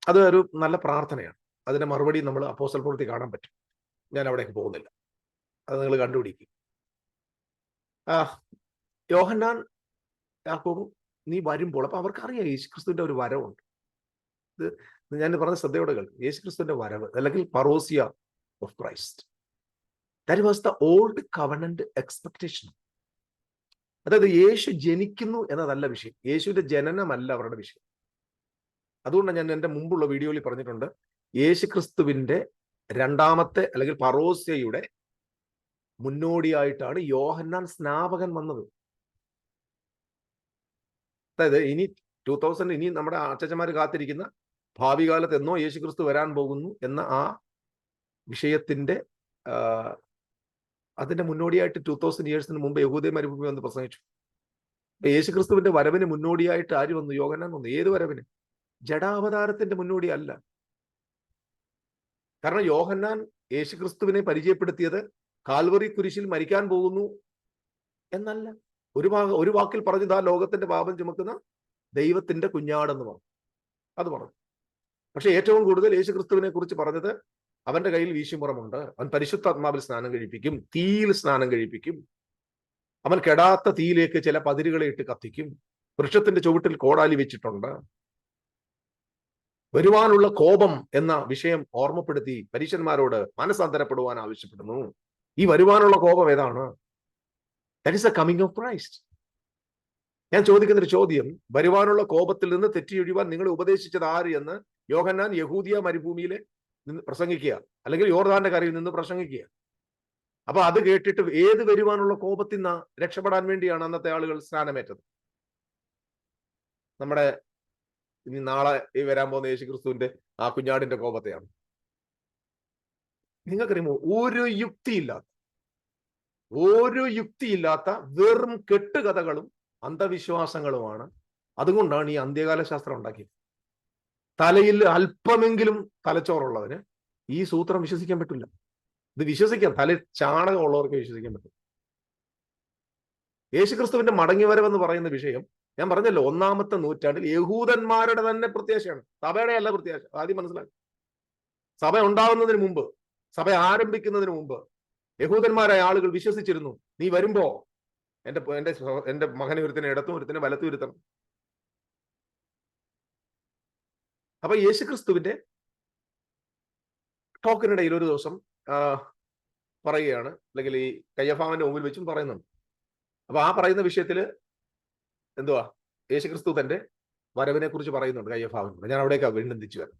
അത് ഒരു നല്ല പ്രാർത്ഥനയാണ്. അതിന്റെ മറുപടി നമ്മൾ അപ്പോസ്തല പ്രവൃത്തി കാണാൻ പറ്റും. ഞാൻ അവിടേക്ക് പോകുന്നില്ല, അത് നിങ്ങൾ കണ്ടുപിടിക്കും. യോഹന്നാൻ യാക്കോബും നീ വരുമ്പോൾ, അപ്പൊ അവർക്കറിയാം യേശുക്രിസ്തുവിന്റെ ഒരു വരവുണ്ട്. ഇത് ഞാൻ പറഞ്ഞ ശ്രദ്ധയോടെ കേൾക്കും. യേശുക്രിസ്തുവിന്റെ വരവ് അല്ലെങ്കിൽ parousia of Christ, that was the old covenant expectation. അതായത് യേശു ജനിക്കുന്നു എന്നതല്ല വിഷയം, യേശുവിന്റെ ജനനമല്ല അവരുടെ വിഷയം. അതുകൊണ്ടാണ് ഞാൻ എൻ്റെ മുമ്പുള്ള വീഡിയോയിൽ പറഞ്ഞിട്ടുണ്ട്, യേശുക്രിസ്തുവിന്റെ രണ്ടാമത്തെ അല്ലെങ്കിൽ പറോസ്യയുടെ മുന്നോടിയായിട്ടാണ് യോഹന്നാൻ സ്നാപകൻ വന്നത്. അതായത് ഇനി 2000 ഇനി നമ്മുടെ അച്ഛന്മാർ കാത്തിരിക്കുന്ന ഭാവി കാലത്ത് എന്നോ യേശുക്രിസ്തു വരാൻ പോകുന്നു എന്ന ആ വിഷയത്തിന്റെ അതിന്റെ മുന്നോടിയായിട്ട് 2000 ഇയേഴ്സിന് മുമ്പ് യഹൂദ മരുഭൂമി വന്ന് പ്രസംഗിച്ചു. യേശുക്രിസ്തുവിന്റെ വരവിന് മുന്നോടിയായിട്ട് ആര് വന്നു? യോഹന്നാൻ വന്നു. ഏത് വരവിന്? ജഡാവതാരത്തിന്റെ മുന്നോടി അല്ല. കാരണം യോഹന്നാൻ യേശുക്രിസ്തുവിനെ പരിചയപ്പെടുത്തിയത് കാൽവറി കുരിശിൽ മരിക്കാൻ പോകുന്നു എന്നല്ല. ഒരു വാക്കിൽ പറഞ്ഞത് ആ ലോകത്തിന്റെ പാപം ചുമക്കുന്ന ദൈവത്തിന്റെ കുഞ്ഞാടെന്ന് പറഞ്ഞു. അത് പറഞ്ഞു. പക്ഷെ ഏറ്റവും കൂടുതൽ യേശുക്രിസ്തുവിനെ കുറിച്ച് പറഞ്ഞത് അവന്റെ കയ്യിൽ വീശുമുറമുണ്ട്, അവൻ പരിശുദ്ധാത്മാവിൽ സ്നാനം കഴിപ്പിക്കും, തീയിൽ സ്നാനം കഴിപ്പിക്കും, അവൻ കെടാത്ത തീയിലേക്ക് ചില പതിരുകളെ ഇട്ട് കത്തിക്കും, വൃക്ഷത്തിന്റെ ചുവട്ടിൽ കോടാലി വെച്ചിട്ടുണ്ട്. വരുവാനുള്ള കോപം എന്ന വിഷയം ഓർമ്മപ്പെടുത്തി പരീശന്മാരോട് മനസ്സാന്തരപ്പെടുവാൻ ആവശ്യപ്പെടുന്നു. ഈ വരുവാനുള്ള കോപം ഏതാണ്? That is the coming of Christ. ഞാൻ ചോദിക്കുന്ന ഒരു ചോദ്യം, വരുവാനുള്ള കോപത്തിൽ നിന്ന് തെറ്റിയൊഴിവാൻ നിങ്ങളെ ഉപദേശിച്ചത് ആര് എന്ന് യോഹന്നാൻ യഹൂദിയ മരുഭൂമിയിൽ നിന്ന് പ്രസംഗിക്കുക, അല്ലെങ്കിൽ യോർദാന്റെ കരയിൽ നിന്ന് പ്രസംഗിക്കുക. അപ്പൊ അത് കേട്ടിട്ട് ഏത് വരുവാനുള്ള കോപത്തിൽ നിന്ന് രക്ഷപ്പെടാൻ വേണ്ടിയാണ് അന്നത്തെ ആളുകൾ സ്നാനമേറ്റത്? നമ്മുടെ ഇനി നാളെ ഈ വരാൻ പോകുന്ന യേശുക്രിസ്തുവിന്റെ ആ കുഞ്ഞാടിന്റെ കോപത്തെയാണ്. നിങ്ങൾക്കറിയുമോ, ഒരു യുക്തിയില്ലാത്ത വെറും കെട്ടുകഥകളും അന്ധവിശ്വാസങ്ങളുമാണ്. അതുകൊണ്ടാണ് ഈ അന്ത്യകാല ശാസ്ത്രം ഉണ്ടാക്കിയത്. തലയിൽ അല്പമെങ്കിലും തലച്ചോറുള്ളവന് ഈ സൂത്രം വിശ്വസിക്കാൻ പറ്റില്ല. ഇത് വിശ്വസിക്കാം, തലയിൽ ചാണകമുള്ളവർക്ക് വിശ്വസിക്കാൻ പറ്റും. യേശുക്രിസ്തുവിന്റെ മടങ്ങിവരവെന്ന് പറയുന്ന വിഷയം ഞാൻ പറഞ്ഞല്ലോ, 1-ാമത്തെ നൂറ്റാണ്ടിൽ യഹൂദന്മാരുടെ തന്നെ പ്രത്യാശയാണ്, സഭയുടെ അല്ല പ്രത്യാശ. ആദ്യം മനസ്സിലാക്കി. സഭ ഉണ്ടാവുന്നതിന് മുമ്പ്, സഭ ആരംഭിക്കുന്നതിന് മുമ്പ് യഹൂദന്മാരായ ആളുകൾ വിശ്വസിച്ചിരുന്നു, നീ വരുമ്പോ എന്റെ മകനെ ഒരുത്തിനെ ഇടത്തും ഒരുത്തിനെ വലത്തും ഇരുത്തണം. അപ്പൊ യേശുക്രിസ്തുവിന്റെ ടോക്കിനിടയിൽ ഒരു ദിവസം പറയുകയാണ്, അല്ലെങ്കിൽ ഈ കയ്യഫാവിന്റെ മുമ്പിൽ വെച്ചും പറയുന്നുണ്ട്. അപ്പൊ ആ പറയുന്ന വിഷയത്തില് എന്തുവാ, യേശുക്രിസ്തു തന്റെ വരവിനെ കുറിച്ച് പറയുന്നുണ്ട് കയ്യഫാവിനോട്. ഞാൻ അവിടേക്ക് വീണ്ടും തിരിച്ചു വരാം.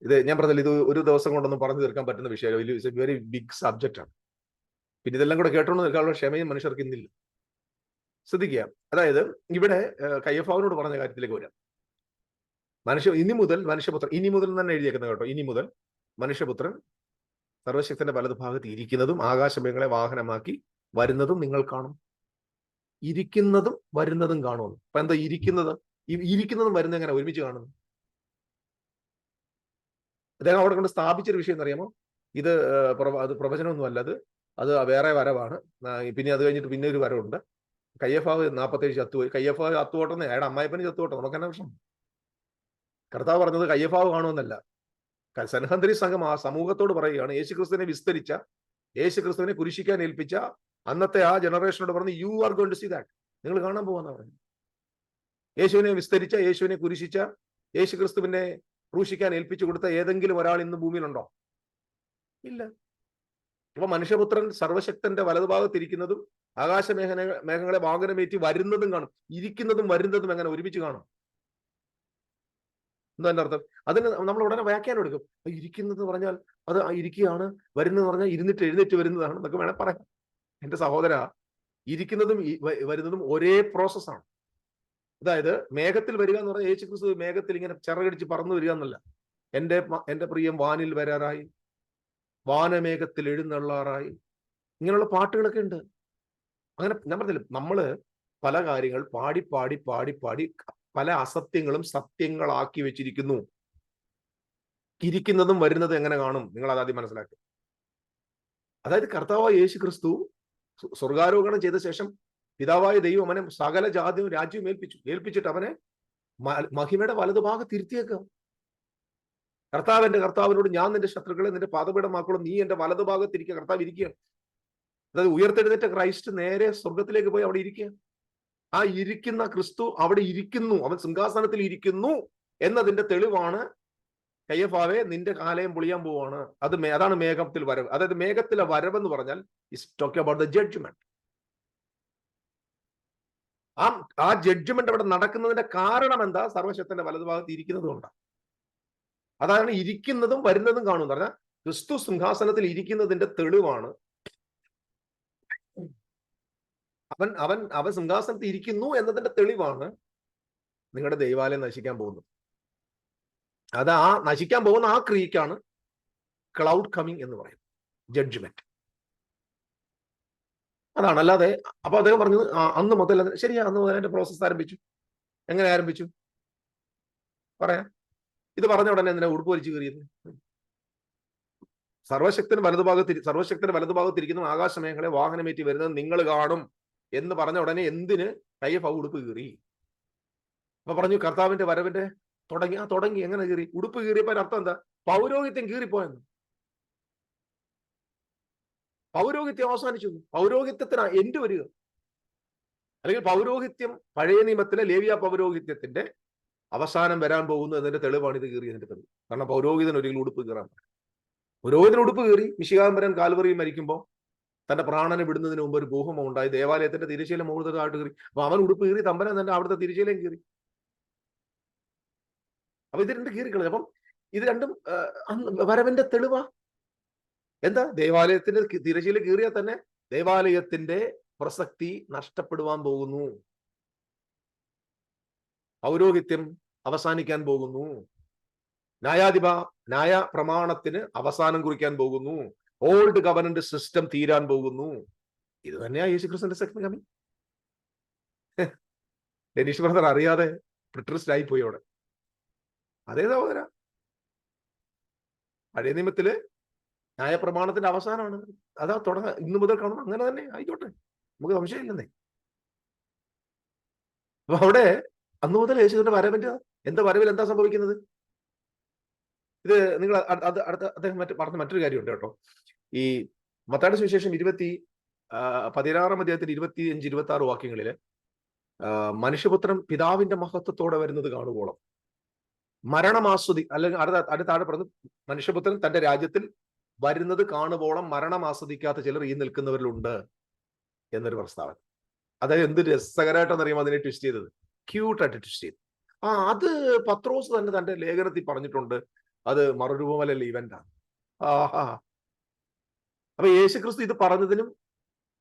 ഇത് ഞാൻ പറഞ്ഞില്ല, ഇത് ഒരു ദിവസം കൊണ്ടൊന്നും പറഞ്ഞു തീർക്കാൻ പറ്റുന്ന വിഷയമല്ല. It's a very big subject ആണ്. പിന്നെ ഇതെല്ലാം കൂടെ കേട്ടോണ്ട് നിൽക്കാനുള്ള ക്ഷമയും മനുഷ്യർക്ക് ഇന്നില്ല. ശ്രദ്ധിക്കുക. അതായത് ഇവിടെ കയ്യഫാവിനോട് പറഞ്ഞ കാര്യത്തിലേക്ക് വരാം. ഇനി മുതൽ തന്നെ എഴുതിയേക്കുന്നത് കേട്ടോ, ഇനി മുതൽ മനുഷ്യപുത്രൻ സർവശക്തന്റെ വലതു ഭാഗത്ത് ഇരിക്കുന്നതും ആകാശമേഘങ്ങളെ വാഹനമാക്കി വരുന്നതും നിങ്ങൾ കാണും. ഇരിക്കുന്നതും വരുന്നതും കാണുമെന്ന്. അപ്പൊ എന്താ ഇരിക്കുന്നതും വരുന്നത് എങ്ങനെ ഒരുമിച്ച് കാണുന്നു? അദ്ദേഹം അവിടെ കൊണ്ട് സ്ഥാപിച്ചൊരു വിഷയം എന്നറിയാമോ? അത് പ്രവചനമൊന്നും അല്ല, അത് വേറെ വരവാണ്. പിന്നെ അത് കഴിഞ്ഞിട്ട് പിന്നെ ഒരു വരവുണ്ട്. കയ്യഫാവ് 47 ചത്തുപോയി. കയ്യഫാവ് ചത്തുപോട്ടെന്ന്, അയാളുടെ അമ്മായിപ്പന് ചത്തുപോട്ടെ, നമുക്ക് എന്നാ പ്രശ്നം? കർത്താവ് പറഞ്ഞത് കയ്യഫാവ് കാണുമെന്നല്ല. സൻഹദ്രി സംഘം ആ സമൂഹത്തോട് പറയുകയാണ്, യേശുക്രിസ്തുവിനെ വിസ്തരിച്ച, യേശുക്രിസ്തുവിനെ കുരിശിക്കാൻ ഏൽപ്പിച്ച അന്നത്തെ ആ ജനറേഷനോട് പറഞ്ഞു, you are going to see that. നിങ്ങൾ കാണാൻ പോവാന്നാ പറഞ്ഞു. യേശുവിനെ വിസ്തരിച്ച, യേശുവിനെ കുരിശിച്ച, യേശുക്രിസ്തുവിനെ ക്രൂശിക്കാൻ ഏൽപ്പിച്ചു കൊടുത്ത ഏതെങ്കിലും ഒരാൾ ഇന്ന് ഭൂമിയിലുണ്ടോ? ഇല്ല. അപ്പൊ മനുഷ്യപുത്രൻ സർവശക്തന്റെ വലതുഭാഗത്തിരിക്കുന്നതും മേഘങ്ങളെ വാഹനമേറ്റി വരുന്നതും കാണും. ഇരിക്കുന്നതും വരുന്നതും എങ്ങനെ ഒരുമിച്ച് കാണും? എന്താ എന്റെ അർത്ഥം? അതിന് നമ്മൾ ഉടനെ വ്യാഖ്യാനം എടുക്കും. ഇരിക്കുന്നത് പറഞ്ഞാൽ അത് ഇരിക്കുകയാണ്, വരുന്നത് പറഞ്ഞാൽ എഴുന്നേറ്റ് വരുന്നതാണ് എന്നൊക്കെ വേണേൽ പറയാം. എന്റെ സഹോദര, ഇരിക്കുന്നതും വരുന്നതും ഒരേ പ്രോസസ്സാണ്. അതായത് മേഘത്തിൽ വരിക എന്ന് പറഞ്ഞാൽ യേശുക്രിസ്തു മേഘത്തിൽ ഇങ്ങനെ ചിറകടിച്ച് പറന്നു വരിക എന്നല്ല. എന്റെ പ്രിയം വാനിൽ വരാറായി, വാനമേഘത്തിൽ എഴുന്നള്ളാറായി, ഇങ്ങനെയുള്ള പാട്ടുകളൊക്കെ ഉണ്ട്. അങ്ങനെ ഞാൻ പറഞ്ഞില്ല, നമ്മള് പല കാര്യങ്ങൾ പാടി പാടി പാടി പാടി പല അസത്യങ്ങളും സത്യങ്ങളാക്കി വെച്ചിരിക്കുന്നു. ഇരിക്കുന്നതും വരുന്നതും എങ്ങനെ കാണും? നിങ്ങൾ അതാദ്യം മനസ്സിലാക്കുക. അതായത് കർത്താവായ യേശു ക്രിസ്തു സ്വർഗാരോഹണം ചെയ്ത ശേഷം പിതാവായ ദൈവം അവനെ സകല ജാതിയും രാജ്യവും ഏൽപ്പിച്ചിട്ട് അവനെ മഹിമയുടെ വലതുഭാഗത്ത് ഇരുത്തിയേക്കുക. കർത്താവിനോട് ഞാൻ നിന്റെ ശത്രുക്കളെ നിന്റെ പാദപീഠമാക്കണം, നീ എന്റെ വലതുഭാഗത്ത് ഇരിക്കുക. കർത്താവ് ഇരിക്കുകയാണ്. അതായത് ഉയർത്തെഴുന്നേറ്റ ക്രൈസ്റ്റ് നേരെ സ്വർഗത്തിലേക്ക് പോയി അവിടെ ഇരിക്കുക. ആ ഇരിക്കുന്ന ക്രിസ്തു അവിടെ ഇരിക്കുന്നു, അവൻ സിംഹാസനത്തിൽ ഇരിക്കുന്നു എന്നതിന്റെ തെളിവാണ് കയ്യഫാവേ നിന്റെ കാലയം പൊളിയാൻ പോവാണ്. അതാണ് മേഘത്തിൽ വരവ്. അതായത് മേഘത്തിലെ വരവ് എന്ന് പറഞ്ഞാൽ is talking about the judgement. ആ ജഡ്ജ്മെന്റ് അവിടെ നടക്കുന്നതിന്റെ കാരണം എന്താ? സർവശക്തന്റെ വലതുഭാഗത്ത് ഇരിക്കുന്നത് കൊണ്ടാണ്. അതാണ് ഇരിക്കുന്നതും വരുന്നതും കാണും എന്ന് പറഞ്ഞാൽ ക്രിസ്തു സിംഹാസനത്തിൽ ഇരിക്കുന്നതിന്റെ തെളിവാണ്. അവൻ സിംഹാസനത്തിൽ ഇരിക്കുന്നു എന്നതിന്റെ തെളിവാണ് നിങ്ങളുടെ ദൈവാലയം നശിക്കാൻ പോകുന്നത്. അത് ആ നശിക്കാൻ പോകുന്ന ആ ക്രിയക്കാണ് ക്ലൗഡ് കമ്മിങ് എന്ന് പറയുന്നത്, ജഡ്ജ്മെന്റ്. അതാണ്. അല്ലാതെ അപ്പൊ അദ്ദേഹം പറഞ്ഞു അന്ന് മുതൽ ശരിയാ, അന്ന് മുതൽ അതിന്റെ പ്രോസസ് ആരംഭിച്ചു. എങ്ങനെ ആരംഭിച്ചു പറയാം. ഇത് പറഞ്ഞ ഉടനെ എന്തിനാ ഉടുപ്പ് വലിച്ചു കയറിയത്? സർവശക്തന് വലതുഭാഗത്തിരിക്കുന്ന ആകാശമേഖലയെ വാഹനമേറ്റി വരുന്നത് നിങ്ങൾ കാണും എന്ന് പറഞ്ഞ ഉടനെ എന്തിന് കയ്യഫ ഉടുപ്പ് കീറി? അപ്പൊ പറഞ്ഞു കർത്താവിന്റെ വരവിന്റെ തുടങ്ങി. എങ്ങനെ കീറി? ഉടുപ്പ് കീറിയപ്പോ അർത്ഥം എന്താ? പൗരോഹിത്യം കീറിപ്പോയെന്ന്. പൗരോഹിത്യം അവസാനിച്ചു. പൗരോഹിത്യത്തിന് എൻഡ് വരിക. അല്ലെങ്കിൽ പൗരോഹിത്യം പഴയ നിയമത്തിലെ ലേവ്യ പൗരോഹിത്യത്തിന്റെ അവസാനം വരാൻ പോകുന്നു എന്നതിന്റെ തെളിവാണ് ഇത് കീറിയതിന്റെ തെളിവ്. കാരണം പൗരോഹിതൻ ഒരിക്കലും ഉടുപ്പ് കീറാൻ പറ്റും. പുരോഹിതൻ ഉടുപ്പ് കീറി. മിശിഹാമ്പരൻ കാൽവറിയിൽ മരിക്കുമ്പോൾ തന്റെ പ്രാണനെ വിടുന്നതിന് മുമ്പ് ഒരു ഭൂകമ്പം ഉണ്ടായി. ദേവാലയത്തിന്റെ തിരശ്ശീല മുകളിലോട്ട് കീറി. അപ്പൊ അവൻ ഉടുപ്പ് കീറി, തമ്പനൻ തന്നെ അവിടുത്തെ തിരശ്ശീലയും കീറി. അപ്പൊ ഇത് രണ്ട് കീറിക്കളി. അപ്പം ഇത് രണ്ടും വരവിന്റെ തെളിവാ. എന്താ? ദേവാലയത്തിന്റെ തിരശ്ശീല കീറിയാൽ തന്നെ ദേവാലയത്തിന്റെ പ്രസക്തി നഷ്ടപ്പെടുവാൻ പോകുന്നു. പൗരോഹിത്യം അവസാനിക്കാൻ പോകുന്നു. ന്യായ പ്രമാണത്തിന് അവസാനം കുറിക്കാൻ പോകുന്നു. ഓൾഡ് ഗവൺമെന്റ് സിസ്റ്റം തീരാൻ പോകുന്നു. ഇത് തന്നെയാ യേശുക്രിസ്തുവിന്റെ സെക്കൻഡ് കമ്മിങ്. ഡെനീഷ് ബ്രദർ അറിയാതെ പ്രിട്രിസ്റ്റ് ആയി പോയി അവിടെ. അതേ സഹോദര, പഴയ നിയമത്തില് ന്യായപ്രമാണത്തിന്റെ അവസാനമാണ്. അതാ ഇന്നു മുതൽ കാണും. അങ്ങനെ തന്നെ ആയിക്കോട്ടെ, നമുക്ക് സംശയമില്ലെന്നേ. അപ്പൊ അവിടെ അന്നു മുതൽ യേശുവിന്റെ വരവിൽ എന്താ സംഭവിക്കുന്നത്? ഇത് നിങ്ങൾ അദ്ദേഹം പറഞ്ഞ മറ്റൊരു കാര്യമുണ്ട് കേട്ടോ. ഈ മത്തായിയുടെ സുവിശേഷം 16-ാം അധ്യായത്തിൽ 25-26 വാക്യങ്ങളില് മനുഷ്യപുത്രൻ പിതാവിന്റെ മഹത്വത്തോടെ വരുന്നത് കാണുവോളം അല്ലെങ്കിൽ അടുത്താടെ പറഞ്ഞു, മനുഷ്യപുത്രൻ തന്റെ രാജ്യത്തിൽ വരുന്നത് കാണുവോളം മരണം ആസ്വദിക്കാത്ത ചിലർ ഈ നിൽക്കുന്നവരിലുണ്ട് എന്നൊരു പ്രസ്താവന. അതായത് എന്ത് രസകരമായിട്ടെന്ന് അറിയുമ്പോൾ അതിനെ ട്വിസ്റ്റ് ചെയ്തത്, ക്യൂട്ടായിട്ട് ട്വിസ്റ്റ് ചെയ്തു. അത് പത്രോസ് തന്നെ തന്റെ ലേഖനത്തിൽ പറഞ്ഞിട്ടുണ്ട്. അത് മറുരൂപമല്ല, ഇവന്റാണ്. ആഹാ. അപ്പൊ യേശുക്രിസ്തു ഇത് പറഞ്ഞതിനും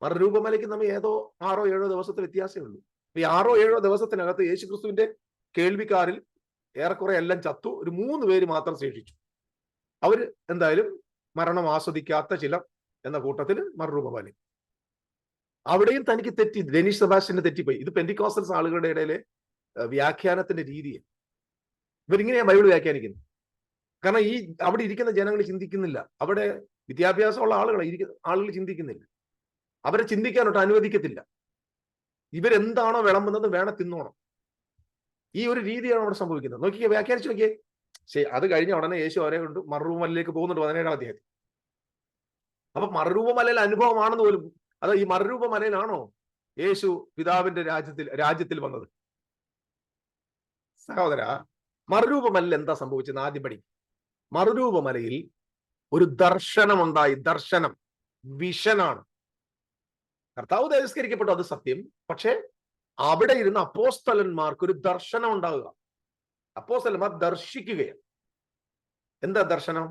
മറുരൂപമലയ്ക്ക് നമ്മൾ ഏതോ 6-7 ദിവസത്തെ വ്യത്യാസമേ ഉള്ളൂ. ഈ 6-7 ദിവസത്തിനകത്ത് യേശുക്രിസ്തുവിന്റെ കേൾവിക്കാരിൽ ഏറെക്കുറെ എല്ലാം ചത്തു. ഒരു 3 പേര് മാത്രം ശേഷിച്ചു. അവര് എന്തായാലും മരണം ആസ്വദിക്കാത്ത ചിലർ എന്ന കൂട്ടത്തിൽ മറുരൂപമല. അവിടെയും തനിക്ക് തെറ്റി. ഡെനീഷ് സെബാസ്റ്റ്യന് തെറ്റിപ്പോയി. ഇത് പെന്റിക്കോസ്റ്റൽസ് ആളുകളുടെ ഇടയിലെ വ്യാഖ്യാനത്തിന്റെ രീതിയാണ്. ഇവരിങ്ങനെയാ ബൈബിൾ വ്യാഖ്യാനിക്കുന്നത്. കാരണം അവിടെ ഇരിക്കുന്ന ജനങ്ങൾ ചിന്തിക്കുന്നില്ല. അവിടെ വിദ്യാഭ്യാസമുള്ള ആളുകൾ ചിന്തിക്കുന്നില്ല. അവരെ ചിന്തിക്കാനോട്ട് അനുവദിക്കത്തില്ല. ഇവരെന്താണോ വിളമ്പുന്നത് വേണം തിന്നോണം. ഈ ഒരു രീതിയാണ് അവിടെ സംഭവിക്കുന്നത്. നോക്കിയേ, വ്യാഖ്യാനിച്ചു നോക്കിയേ. അത് കഴിഞ്ഞ ഉടനെ യേശു അവരെ കൊണ്ട് മറുരൂപമലയിലേക്ക് പോകുന്നുണ്ട് 17-ാം അധ്യായത്തിൽ. അപ്പൊ മറുരൂപമലയിൽ അനുഭവമാണെന്ന് പോലും. അത് ഈ മറുരൂപമലയിലാണോ യേശു പിതാവിന്റെ രാജ്യത്തിൽ വന്നത്? സഹോദര, മറുരൂപമലയിൽ എന്താ സംഭവിച്ചത്? ആദ്യം പഠി. മറുരൂപമലയിൽ ഒരു ദർശനമുണ്ടായി. ദർശനം, വിഷനാണ്. കർത്താവ് തിരസ്കരിക്കപ്പെട്ടു, അത് സത്യം. പക്ഷെ അവിടെ ഇരുന്ന അപ്പോസ്തലന്മാർക്ക് ഒരു ദർശനം ഉണ്ടാവുക. അപ്പോസ്തലന്മാർ ദർശിക്കുകയാണ്. എന്താ ദർശനം?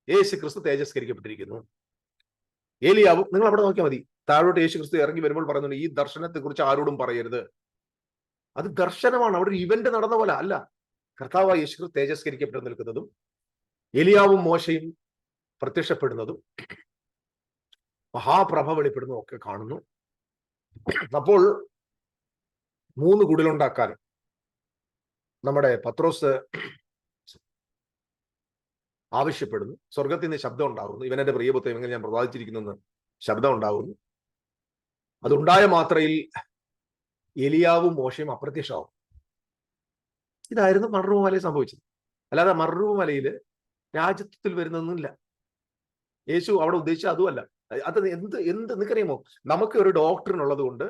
യേശു ക്രിസ്തു തേജസ്കരിക്കപ്പെട്ടിരിക്കുന്നു. ഏലിയാവും, നിങ്ങൾ അവിടെ നോക്കിയാൽ മതി, താഴോട്ട് യേശു ക്രിസ്തു ഇറങ്ങി വരുമ്പോൾ പറയുന്നുണ്ട്, ഈ ദർശനത്തെ കുറിച്ച് ആരോടും പറയരുത്. അത് ദർശനമാണ്. അവിടെ ഒരു ഇവന്റ് നടന്ന പോലെ അല്ല. കർത്താവായ യേശു ക്രിസ്തു തേജസ്കരിക്കപ്പെട്ടു നിൽക്കുന്നതും ഏലിയാവും മോശയും പ്രത്യക്ഷപ്പെടുന്നതും മഹാപ്രഭ വെളിപ്പെടുന്നു ഒക്കെ കാണുന്നു. അപ്പോൾ 3 കുടിലുണ്ടാക്കാൻ നമ്മുടെ പത്രോസ് ആവശ്യപ്പെടുന്നു. സ്വർഗത്തിൽ നിന്ന് ശബ്ദം ഉണ്ടാകുന്നു, ഇവൻ എന്റെ പ്രിയപുത്രൻ, ഇവനെ ഞാൻ പ്രസാദിച്ചിരിക്കുന്നു ശബ്ദം ഉണ്ടാകുന്നു. അതുണ്ടായ മാത്രയിൽ എലിയാവും മോശയും അപ്രത്യക്ഷമാവും. ഇതായിരുന്നു മർറൂമ മലയിൽ സംഭവിച്ചത്. അല്ലാതെ മർറൂമ മലയില് രാജ്യത്വത്തിൽ വരുന്നൊന്നുമില്ല. യേശു അവിടെ ഉദ്ദേശിച്ച അതുമല്ല. അത് എന്ത് നിനക്കറിയുമോ, നമുക്ക് ഒരു ഡോക്ടറിൻ ഉള്ളത് കൊണ്ട്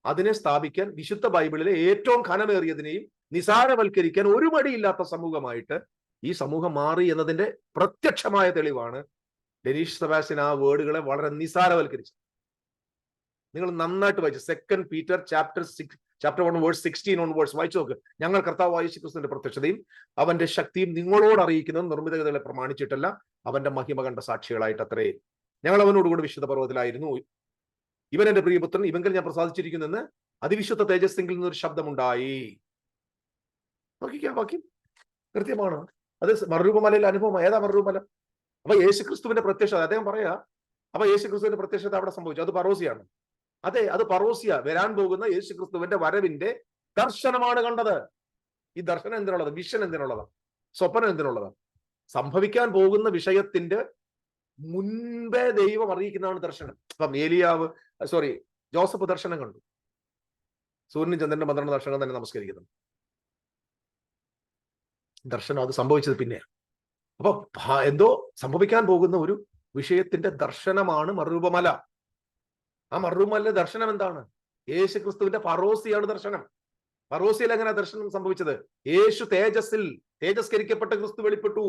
അതിനെ സ്ഥാപിക്കാൻ വിശുദ്ധ ബൈബിളിലെ ഏറ്റവും ഘനമേറിയതിനെയും നിസാരവൽക്കരിക്കാൻ ഒരു മടിയില്ലാത്ത സമൂഹമായിട്ട് ഈ സമൂഹം മാറി എന്നതിന്റെ പ്രത്യക്ഷമായ തെളിവാണ് ഡെനീഷ് സെബാസ്റ്റ്യൻ ആ വേർഡുകളെ വളരെ നിസാരവൽക്കരിച്ചത്. നിങ്ങൾ നന്നായിട്ട് വായിച്ചു 2 പീറ്റർ ചാപ്റ്റർ 1 വേഴ്സ് 16 ഓൺവേഴ്സ് വായിച്ചു നോക്ക്. ഞങ്ങൾ കർത്താവായ യേശു ക്രിസ്തുവിന്റെ പ്രത്യക്ഷതയും അവന്റെ ശക്തിയും നിങ്ങളോട് അറിയിക്കുന്നതും നിർമ്മിതകളെ പ്രമാണിച്ചിട്ടല്ല, അവന്റെ മഹിമ കണ്ട സാക്ഷികളായിട്ട് അത്രേ. ഞങ്ങൾ അവനോടുകൂടി വിശുദ്ധ പർവ്വതത്തിലായിരുന്നു. ഇവൻ എന്റെ പ്രിയപുത്രൻ, ഇവങ്കിൽ ഞാൻ പ്രസാദിച്ചിരിക്കുന്നെന്ന് അതിവിശുദ്ധ തേജസ്സിൽ നിന്നൊരു ശബ്ദമുണ്ടായി. നോക്കിക്കാം, വാക്യം കൃത്യമാണ്. അത് മറുരൂപമലയിലെ അനുഭവം. ഏതാ മറുരൂപമല? അപ്പൊ യേശുക്രിസ്തുവിന്റെ പ്രത്യക്ഷത അദ്ദേഹം പറയാ. അപ്പൊ യേശുക്രിസ്തുവിന്റെ പ്രത്യക്ഷത അവിടെ സംഭവിച്ചു. അത് പറോസിയാണ്. അതെ, അത് പറോസിയ. വരാൻ പോകുന്ന യേശുക്രിസ്തുവിന്റെ വരവിന്റെ ദർശനമാണ് കണ്ടത്. ഈ ദർശനം എന്തിനുള്ളത്? വിഷൻ എന്തിനുള്ളതാ? സ്വപ്നം എന്തിനുള്ളതാ? സംഭവിക്കാൻ പോകുന്ന വിഷയത്തിന്റെ മുൻപേ ദൈവം അറിയിക്കുന്നതാണ് ദർശനം. അപ്പം ജോസഫ് ദർശനം കണ്ടു. സൂര്യനും ചന്ദ്രന്റെ 12 ദർശനം തന്നെ നമസ്കരിക്കുന്നു. ദർശനം അത് സംഭവിച്ചത് പിന്നെയാണ്. അപ്പൊ എന്തോ സംഭവിക്കാൻ പോകുന്ന ഒരു വിഷയത്തിന്റെ ദർശനമാണ് മറുരൂപമല. ആ മറുരൂപമല ദർശനം എന്താണ്? യേശു ക്രിസ്തുവിന്റെ പറോസിയാണ് ദർശനം. പറോസിയിൽ എങ്ങനെ ദർശനം സംഭവിച്ചത്? യേശു തേജസ്കരിക്കപ്പെട്ട ക്രിസ്തു വെളിപ്പെട്ടു.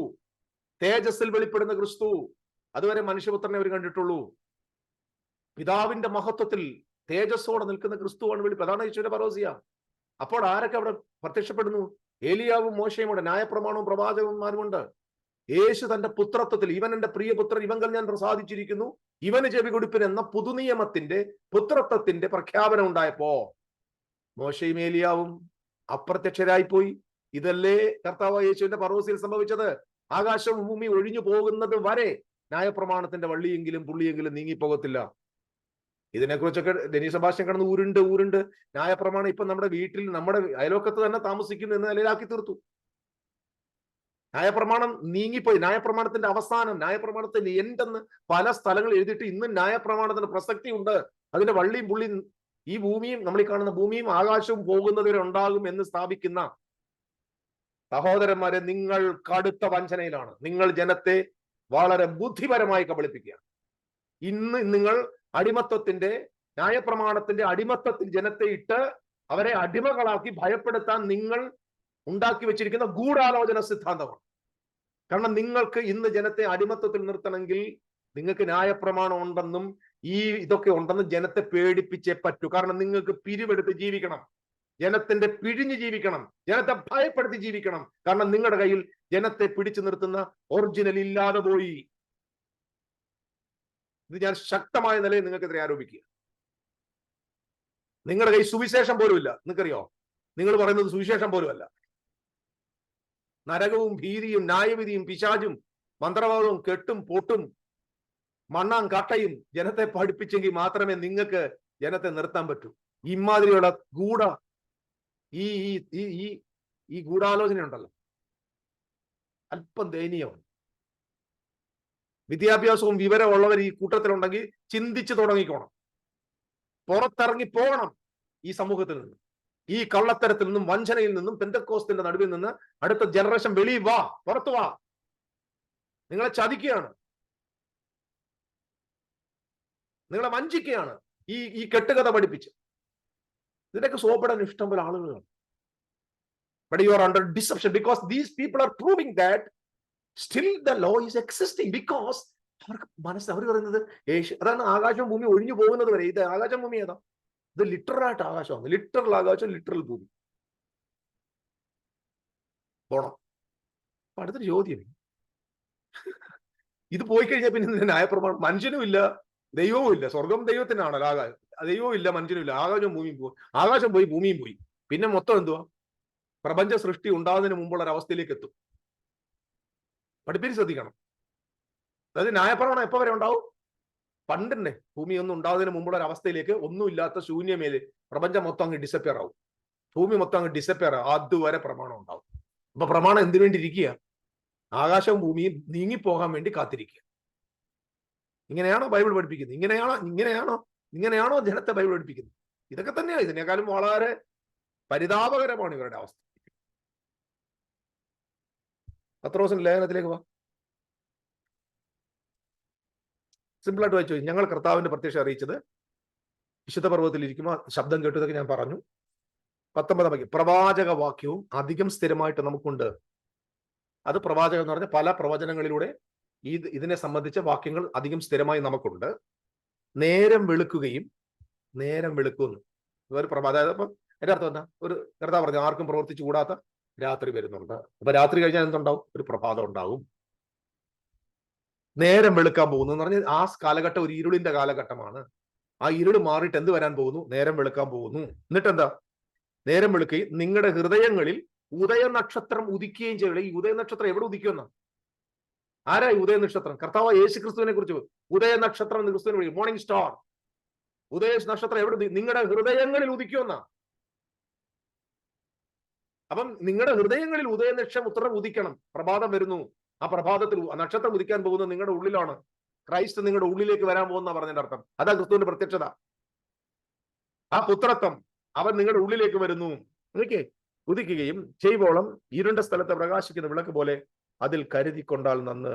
തേജസ്സിൽ വെളിപ്പെടുന്ന ക്രിസ്തു. അതുവരെ മനുഷ്യപുത്രനെ അവർ കണ്ടിട്ടുള്ളൂ. പിതാവിന്റെ മഹത്വത്തിൽ തേജസ്സോടെ നിൽക്കുന്ന ക്രിസ്തുവാണ് വെളിപ്പ്. അതാണ് യേശുവിന്റെ പറോസിയ. അപ്പോൾ ആരൊക്കെ അവിടെ പ്രത്യക്ഷപ്പെടുന്നു? ഏലിയാവും മോശയുമുണ്ട്, ന്യായപ്രമാണവും പ്രവാചകന്മാരുമുണ്ട്. യേശു തന്റെ പുത്രത്വത്തിൽ, ഇവൻ എന്റെ പ്രിയപുത്രൻ, ഇവങ്കൽ ഞാൻ പ്രസാദിച്ചിരിക്കുന്നു, ഇവന് ചെവി കൊടുപ്പിൻ എന്ന പുതുനിയമത്തിന്റെ പുത്രത്വത്തിന്റെ പ്രഖ്യാപനം ഉണ്ടായപ്പോ മോശയും ഏലിയാവും അപ്രത്യക്ഷരായിപ്പോയി. ഇതല്ലേ കർത്താവ് യേശുവിന്റെ പറോസിയിൽ സംഭവിച്ചത്? ആകാശവും ഭൂമി ഒഴിഞ്ഞു പോകുന്നത് വരെ ന്യായപ്രമാണത്തിന്റെ വള്ളിയെങ്കിലും പുള്ളിയെങ്കിലും നീങ്ങിപ്പോകത്തില്ല. ഇതിനെക്കുറിച്ചൊക്കെ ഡെനീഷ് സെബാസ്റ്റ്യൻ കിടന്ന് ഊരുണ്ട് ന്യായപ്രമാണം ഇപ്പൊ നമ്മുടെ വീട്ടിൽ, നമ്മുടെ അയലോക്കത്ത് തന്നെ താമസിക്കുന്നു എന്ന് നിലയിലാക്കി തീർത്തു. ന്യായപ്രമാണം നീങ്ങിപ്പോയി. ന്യായപ്രമാണത്തിന്റെ അവസാനം, ന്യായപ്രമാണത്തിന്റെ എന്തെന്ന് പല സ്ഥലങ്ങളിൽ എഴുതിയിട്ട് ഇന്ന് ന്യായപ്രമാണത്തിന് പ്രസക്തി ഉണ്ട്. അതിന്റെ വള്ളിയും പുള്ളിയും, ഈ ഭൂമിയും നമ്മൾ ഈ കാണുന്ന ഭൂമിയും ആകാശവും പോകുന്നതുവരെ ഉണ്ടാകും എന്ന് സ്ഥാപിക്കുന്ന സഹോദരന്മാരെ, നിങ്ങൾ കടുത്ത വഞ്ചനയിലാണ്. നിങ്ങൾ ജനത്തെ വളരെ ബുദ്ധിപരമായി കബളിപ്പിക്കുക. ഇന്ന് നിങ്ങൾ അടിമത്വത്തിന്റെ, ന്യായപ്രമാണത്തിന്റെ അടിമത്വത്തിൽ ജനത്തെ ഇട്ട് അവരെ അടിമകളാക്കി ഭയപ്പെടുത്താൻ നിങ്ങൾ ഉണ്ടാക്കി വെച്ചിരിക്കുന്ന ഗൂഢാലോചന സിദ്ധാന്തമാണ്. കാരണം നിങ്ങൾക്ക് ഇന്ന് ജനത്തെ അടിമത്വത്തിൽ നിർത്തണമെങ്കിൽ നിങ്ങൾക്ക് ന്യായപ്രമാണം ഉണ്ടെന്നും ഇതൊക്കെ ഉണ്ടെന്നും ജനത്തെ പേടിപ്പിച്ചേ പറ്റൂ. കാരണം നിങ്ങൾക്ക് പിരിവെടുത്ത് ജീവിക്കണം, ജനത്തിന്റെ പിഴിഞ്ഞ് ജീവിക്കണം, ജനത്തെ ഭയപ്പെടുത്തി ജീവിക്കണം. കാരണം നിങ്ങളുടെ കയ്യിൽ ജനത്തെ പിടിച്ചു നിർത്തുന്ന ഒറിജിനൽ ഇല്ലാതെ പോയി. ഇത് ഞാൻ ശക്തമായ നിലയിൽ നിങ്ങൾക്കെതിരെ ആരോപിക്കുക. നിങ്ങളുടെ കയ്യിൽ സുവിശേഷം പോലും ഇല്ല. നിങ്ങൾക്കറിയോ, നിങ്ങൾ പറയുന്നത് സുവിശേഷം പോലും അല്ല. നരകവും ഭീതിയും ന്യായവിധിയും പിശാചും മന്ത്രവാദവും കെട്ടും പൊട്ടും മണ്ണാം കട്ടയും ജനത്തെ പഠിപ്പിച്ചെങ്കിൽ മാത്രമേ നിങ്ങൾക്ക് ജനത്തെ നിർത്താൻ പറ്റൂ. ഇമാതിരിയുള്ള ഈ ഗൂഢാലോചന ഉണ്ടല്ലോ, അല്പം ദയനീയമാണ്. വിദ്യാഭ്യാസവും വിവരമുള്ളവർ ഈ കൂട്ടത്തിലുണ്ടെങ്കിൽ ചിന്തിച്ചു തുടങ്ങിക്കോണം. പുറത്തിറങ്ങി പോകണം ഈ സമൂഹത്തിൽ നിന്ന്, ഈ കള്ളത്തരത്തിൽ നിന്നും വഞ്ചനയിൽ നിന്നും പെന്തക്കോസ്തിന്റെ നടുവിൽ നിന്ന്. അടുത്ത ജനറേഷൻ വെളിയിൽ വാ, പുറത്തു വാ. നിങ്ങളെ ചതിക്കുകയാണ്, നിങ്ങളെ വഞ്ചിക്കുകയാണ് ഈ കെട്ടുകഥ പഠിപ്പിച്ച്. ഇതിനൊക്കെ സോപ്പിടാൻ ഇഷ്ടംപോലെ ആളുകളാണ്. But you are under deception because these people are proving that still the law is existing because അവർക്ക് അവർ പറയുന്നത് അതാണ് ആകാശം ഭൂമി ഒഴിഞ്ഞു പോകുന്നത് വരെ. ഇത് ആകാശം ഭൂമി ഏതാ? ഇത് ലിറ്ററലായിട്ട് ആകാശമാണ്. ലിറ്ററൽ ആകാശം, ലിറ്ററൽ ഭൂമി. പോണം. അപ്പൊ അടുത്തൊരു ചോദ്യം, ഇത് പോയി കഴിഞ്ഞാൽ പിന്നെ ന്യായപ്രമാണം, മനുഷ്യനും ഇല്ല ദൈവവും ഇല്ല. സ്വർഗം ദൈവത്തിനാണല്ലോ, ആകാശം ദൈവവും ഇല്ല മനുഷ്യനും ഇല്ല. ആകാശവും ഭൂമിയും പോയി, ആകാശം പോയി ഭൂമിയും പോയി. പിന്നെ മൊത്തം എന്തുവാ? പ്രപഞ്ച സൃഷ്ടി ഉണ്ടാകുന്നതിന് മുമ്പുള്ള ഒരവസ്ഥയിലേക്ക് എത്തും. പഠിപ്പിന് ശ്രദ്ധിക്കണം. അതായത് ന്യായപ്രമാണം എപ്പോ വരെ ഉണ്ടാവും? പണ്ടന്നെ ഭൂമി ഒന്നും ഉണ്ടാകുന്നതിന് മുമ്പുള്ള ഒരു അവസ്ഥയിലേക്ക് ഒന്നുമില്ലാത്ത ശൂന്യമേല് പ്രപഞ്ചം മൊത്തം അങ്ങ് ഡിസപ്പിയർ ആവും. ഭൂമി മൊത്തം അങ്ങ് ഡിസപ്പിയർ ആവും. അതുവരെ പ്രമാണം ഉണ്ടാവും. അപ്പൊ പ്രമാണം എന്തിനു വേണ്ടി ഇരിക്കുക? ആകാശവും ഭൂമിയും നീങ്ങിപ്പോകാൻ വേണ്ടി കാത്തിരിക്കുക. ഇങ്ങനെയാണോ ബൈബിൾ പഠിപ്പിക്കുന്നത്? ഇങ്ങനെയാണോ ജനത്തെ ബൈബിൾ പഠിപ്പിക്കുന്നത്? ഇതൊക്കെ തന്നെയാണ്. ഇതിനേക്കാളും വളരെ പരിതാപകരമാണ് ഇവരുടെ അവസ്ഥ. പത്രോസിന്റെ ലേഖനത്തിലേക്ക് വാ. സിമ്പിളായിട്ട് വായിച്ചു. ഞങ്ങൾ കർത്താവിന്റെ പ്രത്യക്ഷ അറിയിച്ചത് വിശുദ്ധ പർവ്വതത്തിൽ ഇരിക്കുമ്പോൾ ശബ്ദം കേട്ടതൊക്കെ ഞാൻ പറഞ്ഞു. 19 വാക്യം, പ്രവാചക വാക്യവും അധികം സ്ഥിരമായിട്ട് നമുക്കുണ്ട്. അത് പ്രവാചകം എന്ന് പറഞ്ഞാൽ പല പ്രവചനങ്ങളിലൂടെ ഇതിനെ സംബന്ധിച്ച വാക്യങ്ങൾ അധികം സ്ഥിരമായി നമുക്കുണ്ട്. നേരം വെളുക്കുകയും നേരം വെളുക്കുന്നു. ഒരു അതായത് അപ്പം എന്റെ അർത്ഥം എന്താ? ഒരു കർത്താവ് പറഞ്ഞു ആർക്കും പ്രവർത്തിച്ചു കൂടാത്ത രാത്രി വരുന്നുണ്ട്. അപ്പൊ രാത്രി കഴിഞ്ഞാൽ എന്തുണ്ടാവും? ഒരു പ്രഭാതം ഉണ്ടാവും. നേരം വെളുക്കാൻ പോകുന്നു എന്ന് പറഞ്ഞാൽ ആ കാലഘട്ടം ഒരു ഇരുളിന്റെ കാലഘട്ടമാണ്. ആ ഇരുൾ മാറിയിട്ട് എന്ത് വരാൻ പോകുന്നു? നേരം വെളുക്കാൻ പോകുന്നു. എന്നിട്ട് എന്താ? നേരം വെളുക്കുകയും നിങ്ങളുടെ ഹൃദയങ്ങളിൽ ഉദയ നക്ഷത്രം ഉദിക്കുകയും ചെയ്യണം. ഈ ഉദയ നക്ഷത്രം എവിടെ ഉദിക്കുമെന്ന? ആരാ ഉദയ നക്ഷത്രം? കർത്താവ് യേശു ക്രിസ്തുവിനെ കുറിച്ച് ഉദയ നക്ഷത്രം എന്ന് ക്രിസ്തുവിനെ വിളിക്കും. Morning star. ഉദയ നക്ഷത്രം എവിടെ? നിങ്ങളുടെ ഹൃദയങ്ങളിൽ ഉദിക്കുമെന്ന. അപ്പം നിങ്ങളുടെ ഹൃദയങ്ങളിൽ ഉദയ നക്ഷത്രം ഉദിക്കണം. പ്രഭാതം വരുന്നു. ആ പ്രഭാതത്തിൽ നക്ഷത്രം ഉദിക്കാൻ പോകുന്നത് നിങ്ങളുടെ ഉള്ളിലാണ്. ക്രൈസ്റ്റ് നിങ്ങളുടെ ഉള്ളിലേക്ക് വരാൻ പോകുന്ന പറഞ്ഞതിന്റെ അർത്ഥം അതാ ക്രിസ്തുവിന്റെ പ്രത്യക്ഷത. ആ പുത്രത്വം അവൻ നിങ്ങളുടെ ഉള്ളിലേക്ക് വരുന്നു. ഓക്കെ, ഉദിക്കുകയും ചെയ്വോളം ഇരുണ്ട സ്ഥലത്ത് പ്രകാശിക്കുന്ന വിളക്ക് പോലെ അതിൽ കരുതിക്കൊണ്ടാൽ നന്ന്.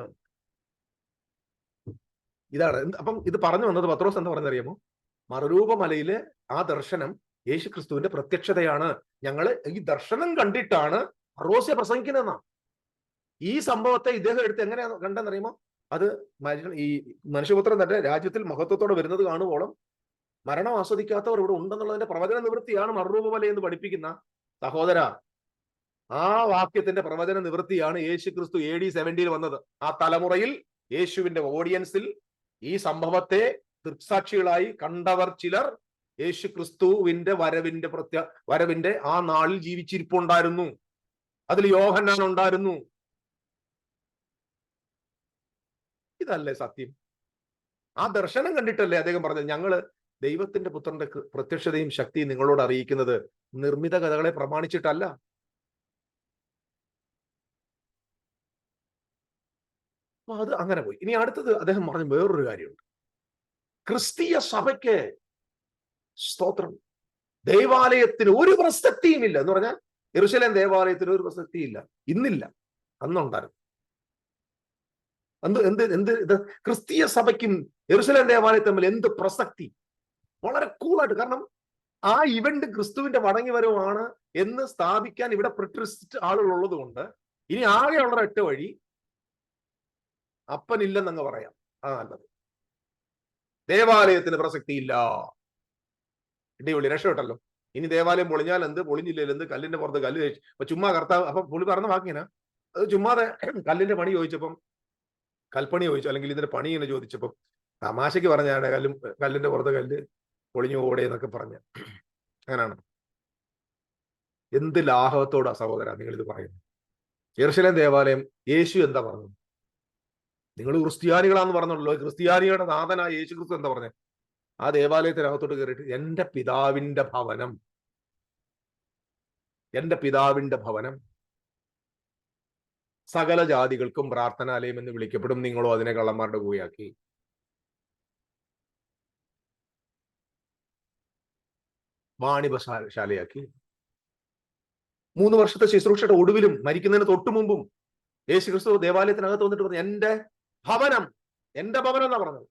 ഇതാണ്. അപ്പം ഇത് പറഞ്ഞു വന്നത് പത്രോസ് എന്താ പറഞ്ഞറിയാമോ? മറുരൂപമലയിലെ ആ ദർശനം യേശു ക്രിസ്തുവിന്റെ പ്രത്യക്ഷതയാണ്. ഞങ്ങള് ഈ ദർശനം കണ്ടിട്ടാണ് റോസ്യ പ്രസംഗിക്കുന്നതെന്നാ. ഈ സംഭവത്തെ ഇദ്ദേഹം എടുത്ത് എങ്ങനെയാ കണ്ടെന്നറിയുമോ? അത് ഈ മനുഷ്യപുത്രൻ തന്റെ രാജ്യത്തിൽ മഹത്വത്തോടെ വരുന്നത് കാണുവോളം മരണം ആസ്വദിക്കാത്തവർ ഇവിടെ ഉണ്ടെന്നുള്ളതിന്റെ പ്രവചന നിവൃത്തിയാണ് മറുരൂപമല എന്ന് പഠിപ്പിക്കുന്ന സഹോദര. ആ വാക്യത്തിന്റെ പ്രവചന നിവൃത്തിയാണ് യേശു ക്രിസ്തു AD 70 വന്നത്. ആ തലമുറയിൽ യേശുവിന്റെ ഓഡിയൻസിൽ ഈ സംഭവത്തെ ദൃക്സാക്ഷികളായി കണ്ടവർ ചിലർ യേശു ക്രിസ്തുവിന്റെ വരവിന്റെ ആ നാളിൽ ജീവിച്ചിരിപ്പുണ്ടായിരുന്നു. അതിൽ യോഹന്നാൻ ഉണ്ടായിരുന്നു. ഇതല്ലേ സത്യം? ആ ദർശനം കണ്ടിട്ടല്ലേ അദ്ദേഹം പറഞ്ഞത് ഞങ്ങള് ദൈവത്തിന്റെ പുത്രന്റെ പ്രത്യക്ഷതയും ശക്തിയും നിങ്ങളോട് അറിയിക്കുന്നത് നിർമ്മിത കഥകളെ പ്രമാണിച്ചിട്ടല്ല. അപ്പൊ അത് അങ്ങനെ പോയി. ഇനി അടുത്തത് അദ്ദേഹം പറഞ്ഞ വേറൊരു കാര്യമുണ്ട്. ക്രിസ്തീയ സഭയ്ക്ക് സ്തോത്രം, ദേവാലയത്തിന് ഒരു പ്രസക്തിയുമില്ല എന്ന് പറഞ്ഞാൽ യെരൂശലേം ദേവാലയത്തിന് ഒരു പ്രസക്തിയില്ല. ഇന്നില്ല, അന്നുണ്ടായിരുന്നു. ഇത് ക്രിസ്തീയ സഭയ്ക്കും യെരൂശലേം ദേവാലയം തമ്മിൽ എന്ത് പ്രസക്തി? വളരെ കൂളായിട്ട്. കാരണം ആ ഇവന്റ് ക്രിസ്തുവിന്റെ മടങ്ങി വരവാണ് എന്ന് സ്ഥാപിക്കാൻ ഇവിടെ പ്രിട്രിസ്റ്റ് ആളുകൾ ഉള്ളത് കൊണ്ട് ഇനി ആകെയുള്ള ഒറ്റ വഴി അപ്പനില്ലെന്നങ്ങ് പറയാം. ആ നല്ലത്. ദേവാലയത്തിന് പ്രസക്തിയില്ല. ഇടിപൊളി, രക്ഷപ്പെട്ടല്ലോ. ഇനി ദേവാലയം പൊളിഞ്ഞാൽ എന്ത്, പൊളിഞ്ഞില്ലെങ്കിൽ എന്ത്, കല്ലിന്റെ പുറത്ത് കല്ല് കഴിച്ചു. അപ്പൊ ചുമ്മാ കർത്താവ് അപ്പൊ പുള്ളി പറഞ്ഞ വാക്കിനാ അത് ചുമ്മാതെ കല്ലിന്റെ പണി ചോദിച്ചപ്പം കൽപ്പണി ചോദിച്ചു, അല്ലെങ്കിൽ ഇതിന്റെ പണി ഇങ്ങനെ ചോദിച്ചപ്പം തമാശയ്ക്ക് പറഞ്ഞാണ് കല്ലിന്റെ പുറത്ത് കല്ല് പൊളിഞ്ഞു ഓടെ എന്നൊക്കെ പറഞ്ഞ. അങ്ങനെയാണ്. എന്ത് ലാഘവത്തോടാ സഹോദര നിങ്ങൾ ഇത് പറയുന്നത്? യെരൂശലേം ദേവാലയം യേശു എന്താ പറഞ്ഞത്? നിങ്ങൾ ക്രിസ്ത്യാനികളാന്ന് പറഞ്ഞല്ലോ. ക്രിസ്ത്യാനികളുടെ നാഥനായ യേശു ക്രിസ്തു എന്താ പറഞ്ഞത്? ആ ദേവാലയത്തിനകത്തോട്ട് കയറിയിട്ട് എന്റെ പിതാവിന്റെ ഭവനം, എന്റെ പിതാവിന്റെ ഭവനം സകല ജാതികൾക്കും പ്രാർത്ഥനാലയം എന്ന് വിളിക്കപ്പെടും, നിങ്ങളോ അതിനെ കള്ളന്മാരുടെ ഗുഹയാക്കി. വാണിഭശാലയാക്കി. 3 വർഷത്തെ ശുശ്രൂഷയുടെ ഒടുവിലും മരിക്കുന്നതിന് തൊട്ടു മുമ്പും യേശു ക്രിസ്തു ദേവാലയത്തിനകത്ത് വന്നിട്ട് പറഞ്ഞു എന്റെ ഭവനം, എന്റെ ഭവനം എന്നാ പറഞ്ഞത്.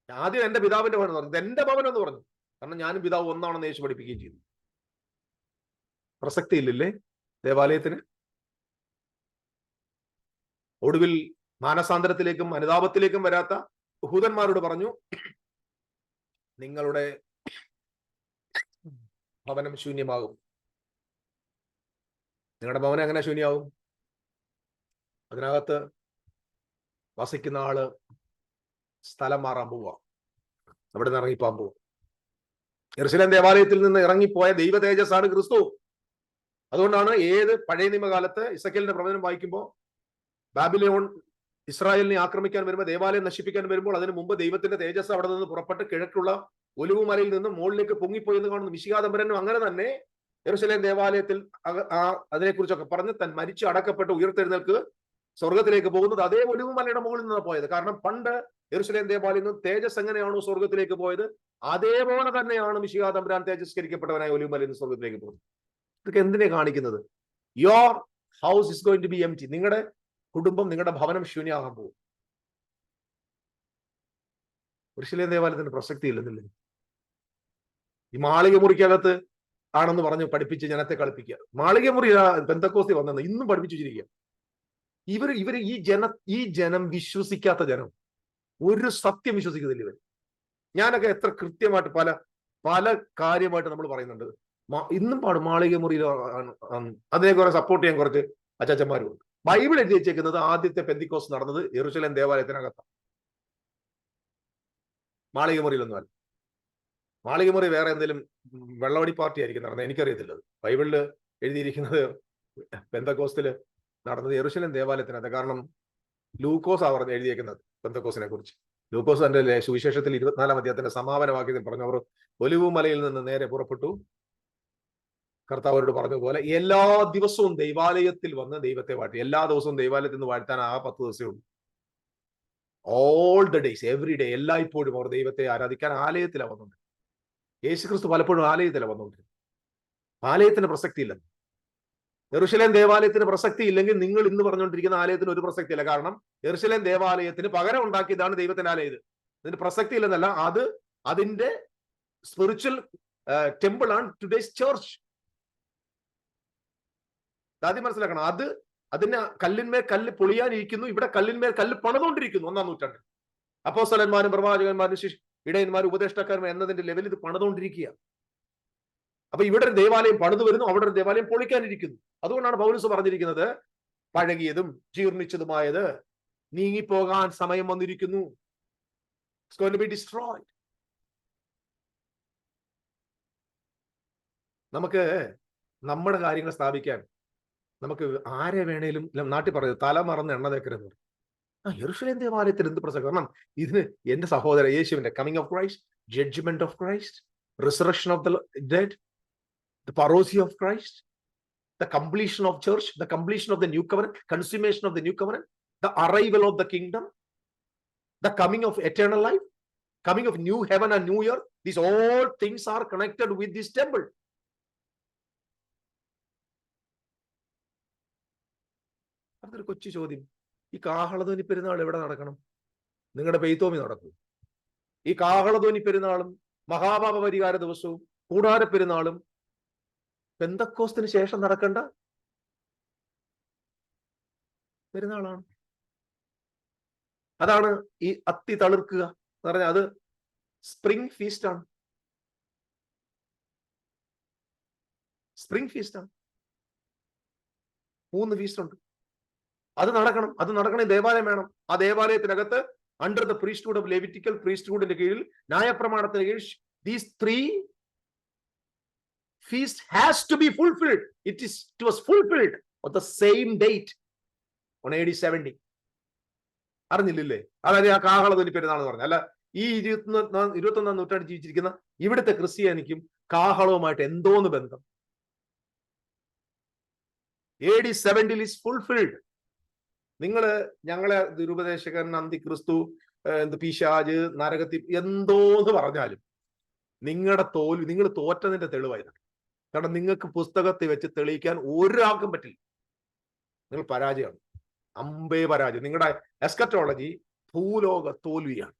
ആദ്യം എന്റെ പിതാവിന്റെ ഭവനം എന്ന് പറഞ്ഞു, എന്റെ ഭവനം എന്ന് പറഞ്ഞു. കാരണം ഞാനും പിതാവ് ഒന്നാണെന്ന് യേശു പഠിപ്പിക്കുകയും ചെയ്തു. പ്രസക്തി ഇല്ലല്ലേ ദേവാലയത്തിന്? ഒടുവിൽ മാനസാന്തരത്തിലേക്കും അനുതാപത്തിലേക്കും വരാത്ത യഹൂദന്മാരോട് പറഞ്ഞു നിങ്ങളുടെ ഭവനം ശൂന്യമാകും. നിങ്ങളുടെ ഭവനം എങ്ങനെ ശൂന്യമാകും? അതിനകത്ത് വസിക്കുന്ന ആള് സ്ഥലം മാറാൻ പോവുക, അവിടെ നിന്ന് ഇറങ്ങിപ്പോകാൻ പോവുക. യെരൂശലേം ദേവാലയത്തിൽ നിന്ന് ഇറങ്ങിപ്പോയ ദൈവ തേജസ്സാണ് ക്രിസ്തു. അതുകൊണ്ടാണ് ഏത് പഴയ നിയമകാലത്ത് ഇസക്കേലിന്റെ പ്രവചനം വായിക്കുമ്പോൾ ബാബിലോൺ ഇസ്രായേലിനെ ആക്രമിക്കാൻ വരുമ്പോൾ, ദേവാലയം നശിപ്പിക്കാൻ വരുമ്പോൾ, അതിനു മുമ്പ് ദൈവത്തിന്റെ തേജസ് അവിടെ നിന്ന് പുറപ്പെട്ട് കിഴക്കുള്ള ഒലിവുമലയിൽ നിന്ന് മുകളിലേക്ക് പൊങ്ങിപ്പോയി എന്ന് കാണുന്നു. മിശിഹാതമ്പരനും അങ്ങനെ തന്നെ യെരൂശലേം ദേവാലയത്തിൽ അതിനെക്കുറിച്ചൊക്കെ പറഞ്ഞ് തൻ മരിച്ച് അടക്കപ്പെട്ട് ഉയർത്തെഴുന്നേൽക്ക് സ്വർഗത്തിലേക്ക് പോകുന്നത് അതേ ഒലിവുമലയുടെ മുകളിൽ നിന്നാണ് പോയത്. കാരണം പണ്ട് യെരൂശലേം ദേവാലയം നിന്ന് തേജസ് എങ്ങനെയാണോ സ്വർഗത്തിലേക്ക് പോയത്, അതേപോലെ തന്നെയാണ് മിശിഹാതമ്പുരാൻ തേജസ്കരിക്കപ്പെട്ടവനായ ഒലിവുമലയിൽ നിന്ന് സ്വർഗത്തിലേക്ക് പോകുന്നത്. ഇതൊക്കെ എന്തിനെ കാണിക്കുന്നത്? Your house is going to be empty. നിങ്ങളുടെ കുടുംബം, നിങ്ങളുടെ ഭവനം ശൂന്യമാകാൻ പോകും. യെരൂശലേം ദേവാലയത്തിന് പ്രസക്തി ഇല്ലെന്നില്ലേ? ഈ മാളിക മുറിക്കകത്ത് ആണെന്ന് പറഞ്ഞ് പഠിപ്പിച്ച് ജനത്തെ കളിപ്പിക്കുക. മാളിക മുറി പെന്തക്കോസ്തി വന്നെന്ന് ഇന്നും പഠിപ്പിച്ചു വെച്ചിരിക്കുക. ഇവര് ഈ ജനം വിശ്വസിക്കാത്ത ജനം, ഒരു സത്യം വിശ്വസിക്കുന്നില്ല ഇവർ. ഞാനൊക്കെ എത്ര കൃത്യമായിട്ട് പല കാര്യമായിട്ട് നമ്മൾ പറയുന്നുണ്ട്. ഇന്നും പാടും മാളിക മുറിയിൽ അതിനെ കുറെ സപ്പോർട്ട് ചെയ്യാൻ കുറച്ച് അച്ചാച്ചന്മാരുണ്ട്. ബൈബിൾ എഴുതി വെച്ചേക്കുന്നത് ആദ്യത്തെ പെന്തിക്കോസ് നടന്നത് യെരൂശലേം ദേവാലയത്തിനകത്താണ്, മാളിക മുറിയിലൊന്നുമല്ല. മാളിക മുറി വേറെ എന്തെങ്കിലും വെള്ളവടി പാർട്ടി ആയിരിക്കും നടന്നത്, എനിക്കറിയത്തില്ല. ബൈബിളില് എഴുതിയിരിക്കുന്നത് പെന്തക്കോസ്തില് നടന്നത് യെരൂശലേം ദേവാലയത്തിനകത്ത്. കാരണം ലൂക്കോസ് അവർ എഴുതിയേക്കുന്നത് പെന്തക്കോസിനെ കുറിച്ച്. ലൂക്കോസ് തന്റെ സുവിശേഷത്തിൽ 24-ാം അധ്യായത്തിന്റെ സമാപന വാക്യത്തിൽ പറഞ്ഞു, അവർ ഒലിവുമലയിൽ നിന്ന് നേരെ പുറപ്പെട്ടു, കർത്താവ് അവരോട് പറഞ്ഞതുപോലെ എല്ലാ ദിവസവും ദൈവാലയത്തിൽ വന്ന് ദൈവത്തെ വാഴ്ത്തി. എല്ലാ ദിവസവും ദൈവാലയത്തിൽ നിന്ന് വാഴ്ത്താൻ 10 ദിവസമേ ഉള്ളൂ. All the days, every day, എല്ലായ്പ്പോഴും അവർ ദൈവത്തെ ആരാധിക്കാൻ ആലയത്തിലാണ് വന്നുകൊണ്ട്. യേശുക്രിസ്തു പലപ്പോഴും ആലയത്തിലാണ് വന്നുകൊണ്ട്. ആലയത്തിന് പ്രസക്തി ഇല്ല. യെരൂശലേം ദേവാലയത്തിന് പ്രസക്തി ഇല്ലെങ്കിൽ നിങ്ങൾ ഇന്ന് പറഞ്ഞുകൊണ്ടിരിക്കുന്ന ആലയത്തിന് ഒരു പ്രസക്തി ഇല്ല. കാരണം യെരൂശലേം ദേവാലയത്തിന് പകരം ഉണ്ടാക്കിയതാണ് ദൈവത്തിന്റെ ആലയം. ഇതിന് പ്രസക്തി ഇല്ലെന്നല്ല, അതിന്റെ സ്പിരിച്വൽ ടെമ്പിൾ ആണ് ടുഡേസ് ചർച്ച്. ആദ്യം മനസ്സിലാക്കണം. അതിന് കല്ലിന്മേൽ കല്ല് പൊളിയാനിരിക്കുന്നു, ഇവിടെ കല്ലിന്മേൽ കല്ല് പണിതുകൊണ്ടിരിക്കുന്നു. 1-ാം നൂറ്റാണ്ട് അപ്പോസ്തലന്മാരും പ്രവാചകന്മാരും ഇടയന്മാരും ഉപദേഷ്ടാക്കാരും എന്നതിന്റെ ലെവലിൽ ഇത് പണിതുകൊണ്ടിരിക്കുക. അപ്പൊ ഇവിടെ ഒരു ദേവാലയം പണിതു വരുന്നു, അവിടെ ഒരു ദേവാലയം പൊളിക്കാനിരിക്കുന്നു. അതുകൊണ്ടാണ് പൗലോസ് പറഞ്ഞിരിക്കുന്നത്, പഴകിയതും ജീർണിച്ചതുമായത് നീങ്ങിപ്പോകാൻ സമയം വന്നിരിക്കുന്നു. It's going to be destroyed. നമുക്ക് നമ്മുടെ കാര്യങ്ങൾ സ്ഥാപിക്കാൻ നമുക്ക് ആരെ വേണേലും, നാട്ടിൽ പറയുന്നത് തല മറന്ന് എണ്ണ തേക്കരുത്. യെരൂശലേം ദേവാലയത്തിൽ എന്ത് പ്രസക്തി? കാരണം ഇതിന് എന്റെ സഹോദര യേശുവിന്റെ coming of Christ, judgement of Christ, resurrection of the dead, the parousia of Christ, the completion of church, the completion of the new covenant, consummation of the new covenant, the arrival of the kingdom, the coming of eternal life, coming of new heaven and new earth. These all things are connected with this temple. അതൊരു കൊച്ചു ചോദ്യം. ഈ കാഹളധ്വനി പെരുന്നാൾ എവിടെ നടക്കണം? നിങ്ങളുടെ പെയ്ത്തോമി നടക്കും. ഈ കാഹളധ്വനി പെരുന്നാളും മഹാപാപ പരിഹാര ദിവസവും കൂടാര പെരുന്നാളും പെന്തക്കോസ്തിന് ശേഷം നടക്കേണ്ട പെരുന്നാളാണ്. അതാണ് ഈ അത്തി തളിർക്കുക എന്ന് പറഞ്ഞാൽ, അത് സ്പ്രിംഗ് ഫീസ്റ്റ് ആണ്. സ്പ്രിംഗ് ഫീസ്റ്റ് ആണ്. 3 ഫീസ്റ്റ് ഉണ്ട്. അത് നടക്കണം. ദേവാലയം വേണം. ആ ദേവാലയത്തിനകത്ത് under the priesthood of Levitical പ്രീസ്റ്റ്ഹുഡിന്റെ കീഴിൽ, ന്യായപ്രമാണത്തിന് കീഴിൽ, these 3 feast has to be fulfilled. It was fulfilled on the same date on AD 70. അറിഞ്ഞില്ലേ? അതായത് ആ കാഹളധ്വനി പെരുന്നാൾ എന്ന് പറഞ്ഞാൽ, അല്ല ഈ 21-ാം നൂറ്റാണ്ട് ജീവിച്ചിരിക്കുന്ന ഇവിടുത്തെ ക്രിസ്ത്യാനിക്കും കാഹളവുമായിട്ട് എന്തോന്ന് ബന്ധം? AD 70 is fulfilled. ഞങ്ങളെ ദുരുപദേശകൻ, അന്തിക്രിസ്തു, പിശാച്, നരകത്തിൽ എന്തോന്ന് പറഞ്ഞാലും നിങ്ങൾ തോറ്റതിന്റെ തെളിവായിരുന്നു. കാരണം നിങ്ങൾക്ക് പുസ്തകത്തിൽ വെച്ച് തെളിയിക്കാൻ ഒരാൾക്കും പറ്റില്ല. നിങ്ങൾ പരാജയമാണ്, അമ്പേ പരാജയം. നിങ്ങളുടെ എസ്കറ്റോളജി ഭൂലോക തോൽവിയാണ്.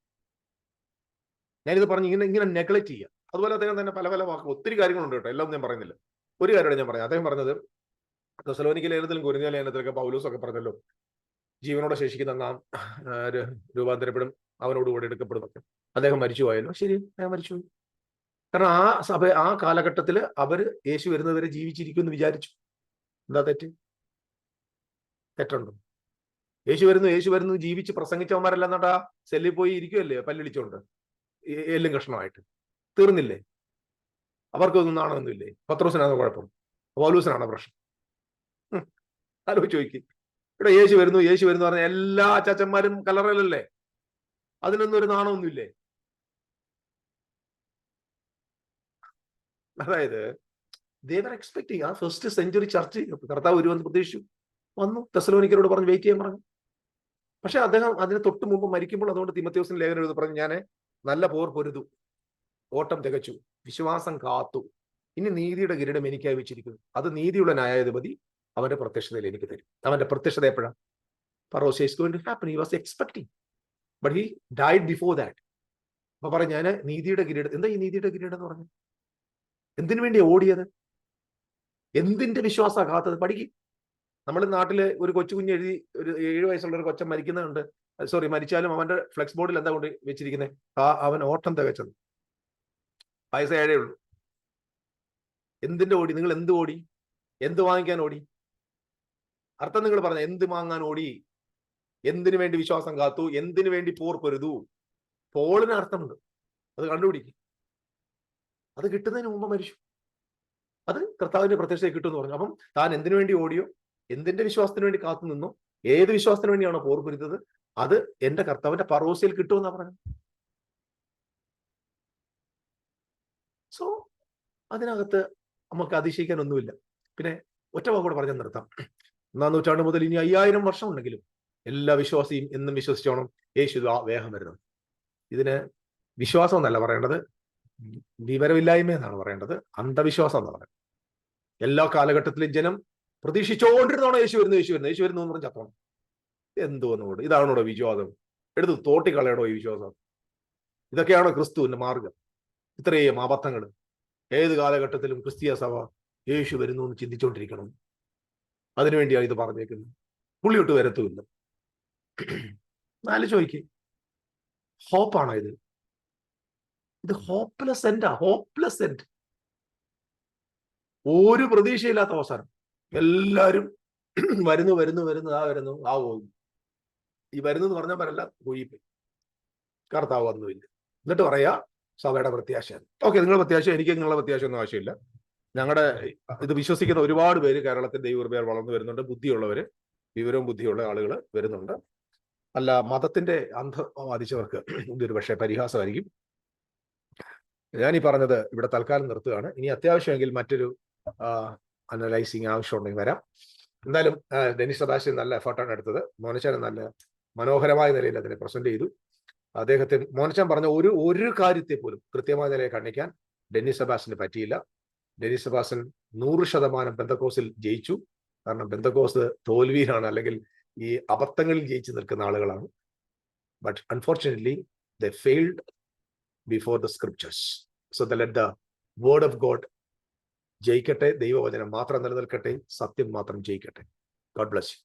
ഞാനിത് പറഞ്ഞ് ഇങ്ങനെ നെഗ്ലക്ട് ചെയ്യുക. അതുപോലെ അദ്ദേഹം തന്നെ പല വാക്കുകൾ, ഒത്തിരി കാര്യങ്ങളുണ്ട് കേട്ടോ, എല്ലാം ഞാൻ പറയുന്നില്ല. ഒരു കാര്യമാണ് ഞാൻ പറയാം. അദ്ദേഹം പറഞ്ഞത് തെസ്സലോനിക്ക ലേഖനത്തിലും കൊരിന്ത്യ ലേഖനത്തിലൊക്കെ പൗലോസൊക്കെ പറഞ്ഞല്ലോ, ജീവനോടെ ശേഷിക്കുന്ന നാം രൂപാന്തരപ്പെടും, അവനോടുകൂടെ എടുക്കപ്പെടും. അദ്ദേഹം മരിച്ചു പോയല്ലോ. ശരി, അദ്ദേഹം മരിച്ചുപോയി. കാരണം ആ കാലഘട്ടത്തിൽ അവര് യേശു വരുന്നവരെ ജീവിച്ചിരിക്കുമെന്ന് വിചാരിച്ചു. എന്താ തെറ്റുണ്ടോ? യേശു വരുന്നു ജീവിച്ച് പ്രസംഗിച്ചവന്മാരെല്ലാം നട്ടാ സെല്ലിൽ പോയി ഇരിക്കുമല്ലേ പല്ലിടിച്ചോണ്ട്, എല്ലും കഷ്ണമായിട്ട്. തീർന്നില്ലേ? അവർക്കൊന്നും നാണമൊന്നുമില്ലേ? പത്രോസിനാണ് കുഴപ്പം, പൗലോസിനാണ് പ്രശ്നം. ആലോചിച്ച് നോക്കി. ഇവിടെ യേശു വരുന്നു പറഞ്ഞ എല്ലാ അച്ചാച്ചന്മാരും കല്ലറയിലല്ലേ? അതിനൊന്നും ഒരു നാണമൊന്നുമില്ലേ? അതായത് ദേവർ എക്സ്പെക്ടിങ് ആ ഫസ്റ്റ് സെഞ്ചുറി ചർച്ച് കർത്താവ് വരുമെന്ന് പ്രതീക്ഷിച്ചു. വന്നു, തെസ്സലോനിക്കരോട് പറഞ്ഞു വെയിറ്റ് ചെയ്യാൻ പറഞ്ഞു. പക്ഷെ അദ്ദേഹം അതിന് തൊട്ട് മുമ്പ് മരിക്കുമ്പോൾ അതുകൊണ്ട് തിമോഥെയോസിന് ലേഖനം എഴുതി പറഞ്ഞു, ഞാൻ നല്ല പോർ പൊരുതു, ഓട്ടം തികച്ചു, വിശ്വാസം കാത്തു, ഇനി നീതിയുടെ കിരീടം എനിക്കായി വെച്ചിരിക്കുന്നു, അത് നീതിയുള്ള ന്യായാധിപതി അവന്റെ പ്രത്യക്ഷതയിൽ എനിക്ക് തരും. അവന്റെ പ്രത്യക്ഷത എപ്പോഴാണ്? Parousia is going to happen. He was expecting, but he died before that. അപ്പൊ പറഞ്ഞു, ഞാൻ നീതിയുടെ കിരീടം. എന്താ ഈ നീതിയുടെ കിരീടം എന്ന് പറഞ്ഞു? എന്തിനു വേണ്ടി ഓടിയത്? എന്തിന്റെ വിശ്വാസ കാത്തത്? പഠിക്കും. നമ്മുടെ നാട്ടില് ഒരു കൊച്ചു കുഞ്ഞ് എഴുതി, ഒരു 7 വയസ്സുള്ള ഒരു കൊച്ചൻ മരിക്കുന്നുണ്ട്, സോറി മരിച്ചാലും അവന്റെ ഫ്ലെക്സ് ബോർഡിൽ എന്താ കൊണ്ട് വെച്ചിരിക്കുന്നത്? അവൻ ഓട്ടം തികച്ചത്. വയസ്സ് 7 ഉള്ളൂ. എന്തിന്റെ ഓടി? നിങ്ങൾ എന്ത് ഓടി? എന്ത് വാങ്ങിക്കാൻ ഓടി? അർത്ഥം നിങ്ങൾ പറഞ്ഞ, എന്ത് വാങ്ങാൻ ഓടി? എന്തിനു വേണ്ടി വിശ്വാസം കാത്തു? എന്തിനു വേണ്ടി പോർ പൊരുതു? പോളിന് അർത്ഥമുണ്ട്, അത് കണ്ടുപിടിക്കും. അത് കിട്ടുന്നതിന് മുമ്പ് മരിച്ചു. അത് കർത്താവിന്റെ പ്രത്യക്ഷതയിൽ കിട്ടുമെന്ന് പറഞ്ഞു. അപ്പം താൻ എന്തിനു വേണ്ടി ഓടിയോ, എന്തിന്റെ വിശ്വാസത്തിന് വേണ്ടി കാത്തു നിന്നോ, ഏത് വിശ്വാസത്തിന് വേണ്ടിയാണോ പോർ പൊരുത്തത്, അത് എന്റെ കർത്താവിന്റെ പർവ്വസിൽ കിട്ടുമെന്നാ പറഞ്ഞത്. സോ അതിനകത്ത് നമുക്ക് അതിശയിക്കാനൊന്നുമില്ല. പിന്നെ ഒറ്റ വാക്കോട് പറഞ്ഞാൽ നിർത്താം. 1-ാം നൂറ്റാണ്ട് മുതൽ ഇനി 5000 വർഷം ഉണ്ടെങ്കിലും എല്ലാ വിശ്വാസിയും എന്നും വിശ്വസിച്ചോണം, യേശു വേഗം വരുന്നത്. ഇതിന് വിശ്വാസം എന്നല്ല പറയേണ്ടത്, വിവരമില്ലായ്മ എന്നാണ് പറയേണ്ടത്, അന്ധവിശ്വാസം എന്ന് പറയുന്നത്. എല്ലാ കാലഘട്ടത്തിലും ജനം പ്രതീക്ഷിച്ചുകൊണ്ടിരുന്നോണോ യേശു വരുന്നു എന്ന് പറഞ്ഞ് ചത്തോണം. എന്തോന്നോട് ഇതാണോടോ വിശ്വാസം? എടുത്ത് തോട്ടിക്കളയണോ ഈ വിശ്വാസം? ഇതൊക്കെയാണോ ക്രിസ്തുവിന്റെ മാർഗം? ഇത്രയും അബദ്ധങ്ങൾ ഏത് കാലഘട്ടത്തിലും ക്രിസ്തീയ സഭ യേശു വരുന്നു എന്ന് ചിന്തിച്ചുകൊണ്ടിരിക്കണം. അതിനുവേണ്ടിയാണ് ഇത് പറഞ്ഞേക്കുന്നത്. പുള്ളിയൊട്ട് വരത്തുമില്ല. ചോദിക്കേ, ഹോപ്പാണോ ഇത്? ഇത് ഹോപ്പ്ലെസ് എൻഡാ, ഹോപ്പ്ലെസ് എൻഡ്. ഒരു പ്രതീക്ഷയില്ലാത്ത അവസാനം. എല്ലാരും വരുന്നു ആ പോയി. ഈ വരുന്നു എന്ന് പറഞ്ഞാൽ പറയല്ല, പോയി കർത്താവ് വന്നുമില്ല. എന്നിട്ട് പറയാ സഭയുടെ പ്രത്യാശ. ഓക്കെ, നിങ്ങളുടെ പ്രത്യാശ, എനിക്ക് നിങ്ങളുടെ പ്രത്യാശ ഒന്നും ആവശ്യമില്ല. ഞങ്ങളുടെ ഇത് വിശ്വസിക്കുന്ന ഒരുപാട് പേര് കേരളത്തിൽ ദൈവകൃപയാൽ വളർന്നു വരുന്നുണ്ട്. ബുദ്ധിയുള്ളവര്, വിവരവും ബുദ്ധിയുള്ള ആളുകൾ വരുന്നുണ്ട്. അല്ല, മതത്തിന്റെ അന്ധം ബാധിച്ചവർക്ക് ഇതൊരു പക്ഷേ പരിഹാസമായിരിക്കും. ഞാൻ ഈ പറഞ്ഞത് ഇവിടെ തൽക്കാലം നിർത്തുകയാണ്. ഇനി അത്യാവശ്യമെങ്കിൽ മറ്റൊരു അനലൈസിങ് ആവശ്യമുണ്ടെങ്കിൽ വരാം. എന്തായാലും ഡെന്നിസ് സെബാസ്റ്റ്യൻ നല്ല എഫർട്ടാണ് എടുത്തത്. മോനച്ചാൻ നല്ല മനോഹരമായ നിലയിൽ അതിനെ പ്രസന്റ് ചെയ്തു. അദ്ദേഹത്തെ മോനച്ചാൻ പറഞ്ഞ ഒരു കാര്യത്തെ പോലും കൃത്യമായ നിലയെ കാണിക്കാൻ ഡെന്നിസ് സെബാസ്റ്റ്യന് പറ്റിയില്ല. ഡെന്നിസ് സെബാസ്റ്റ്യൻ 100% പെന്തക്കോസിൽ ജയിച്ചു. കാരണം പെന്തക്കോസ് തോൽവിയിലാണ്, അല്ലെങ്കിൽ ഈ അബദ്ധങ്ങളിൽ ജയിച്ചു നിൽക്കുന്ന ആളുകളാണ്. But unfortunately they failed before the scriptures. So let the word of God ജയിക്കട്ടെ, ദൈവവചനം മാത്രം നിലനിൽക്കട്ടെ, സത്യം മാത്രം ജയിക്കട്ടെ. God bless you.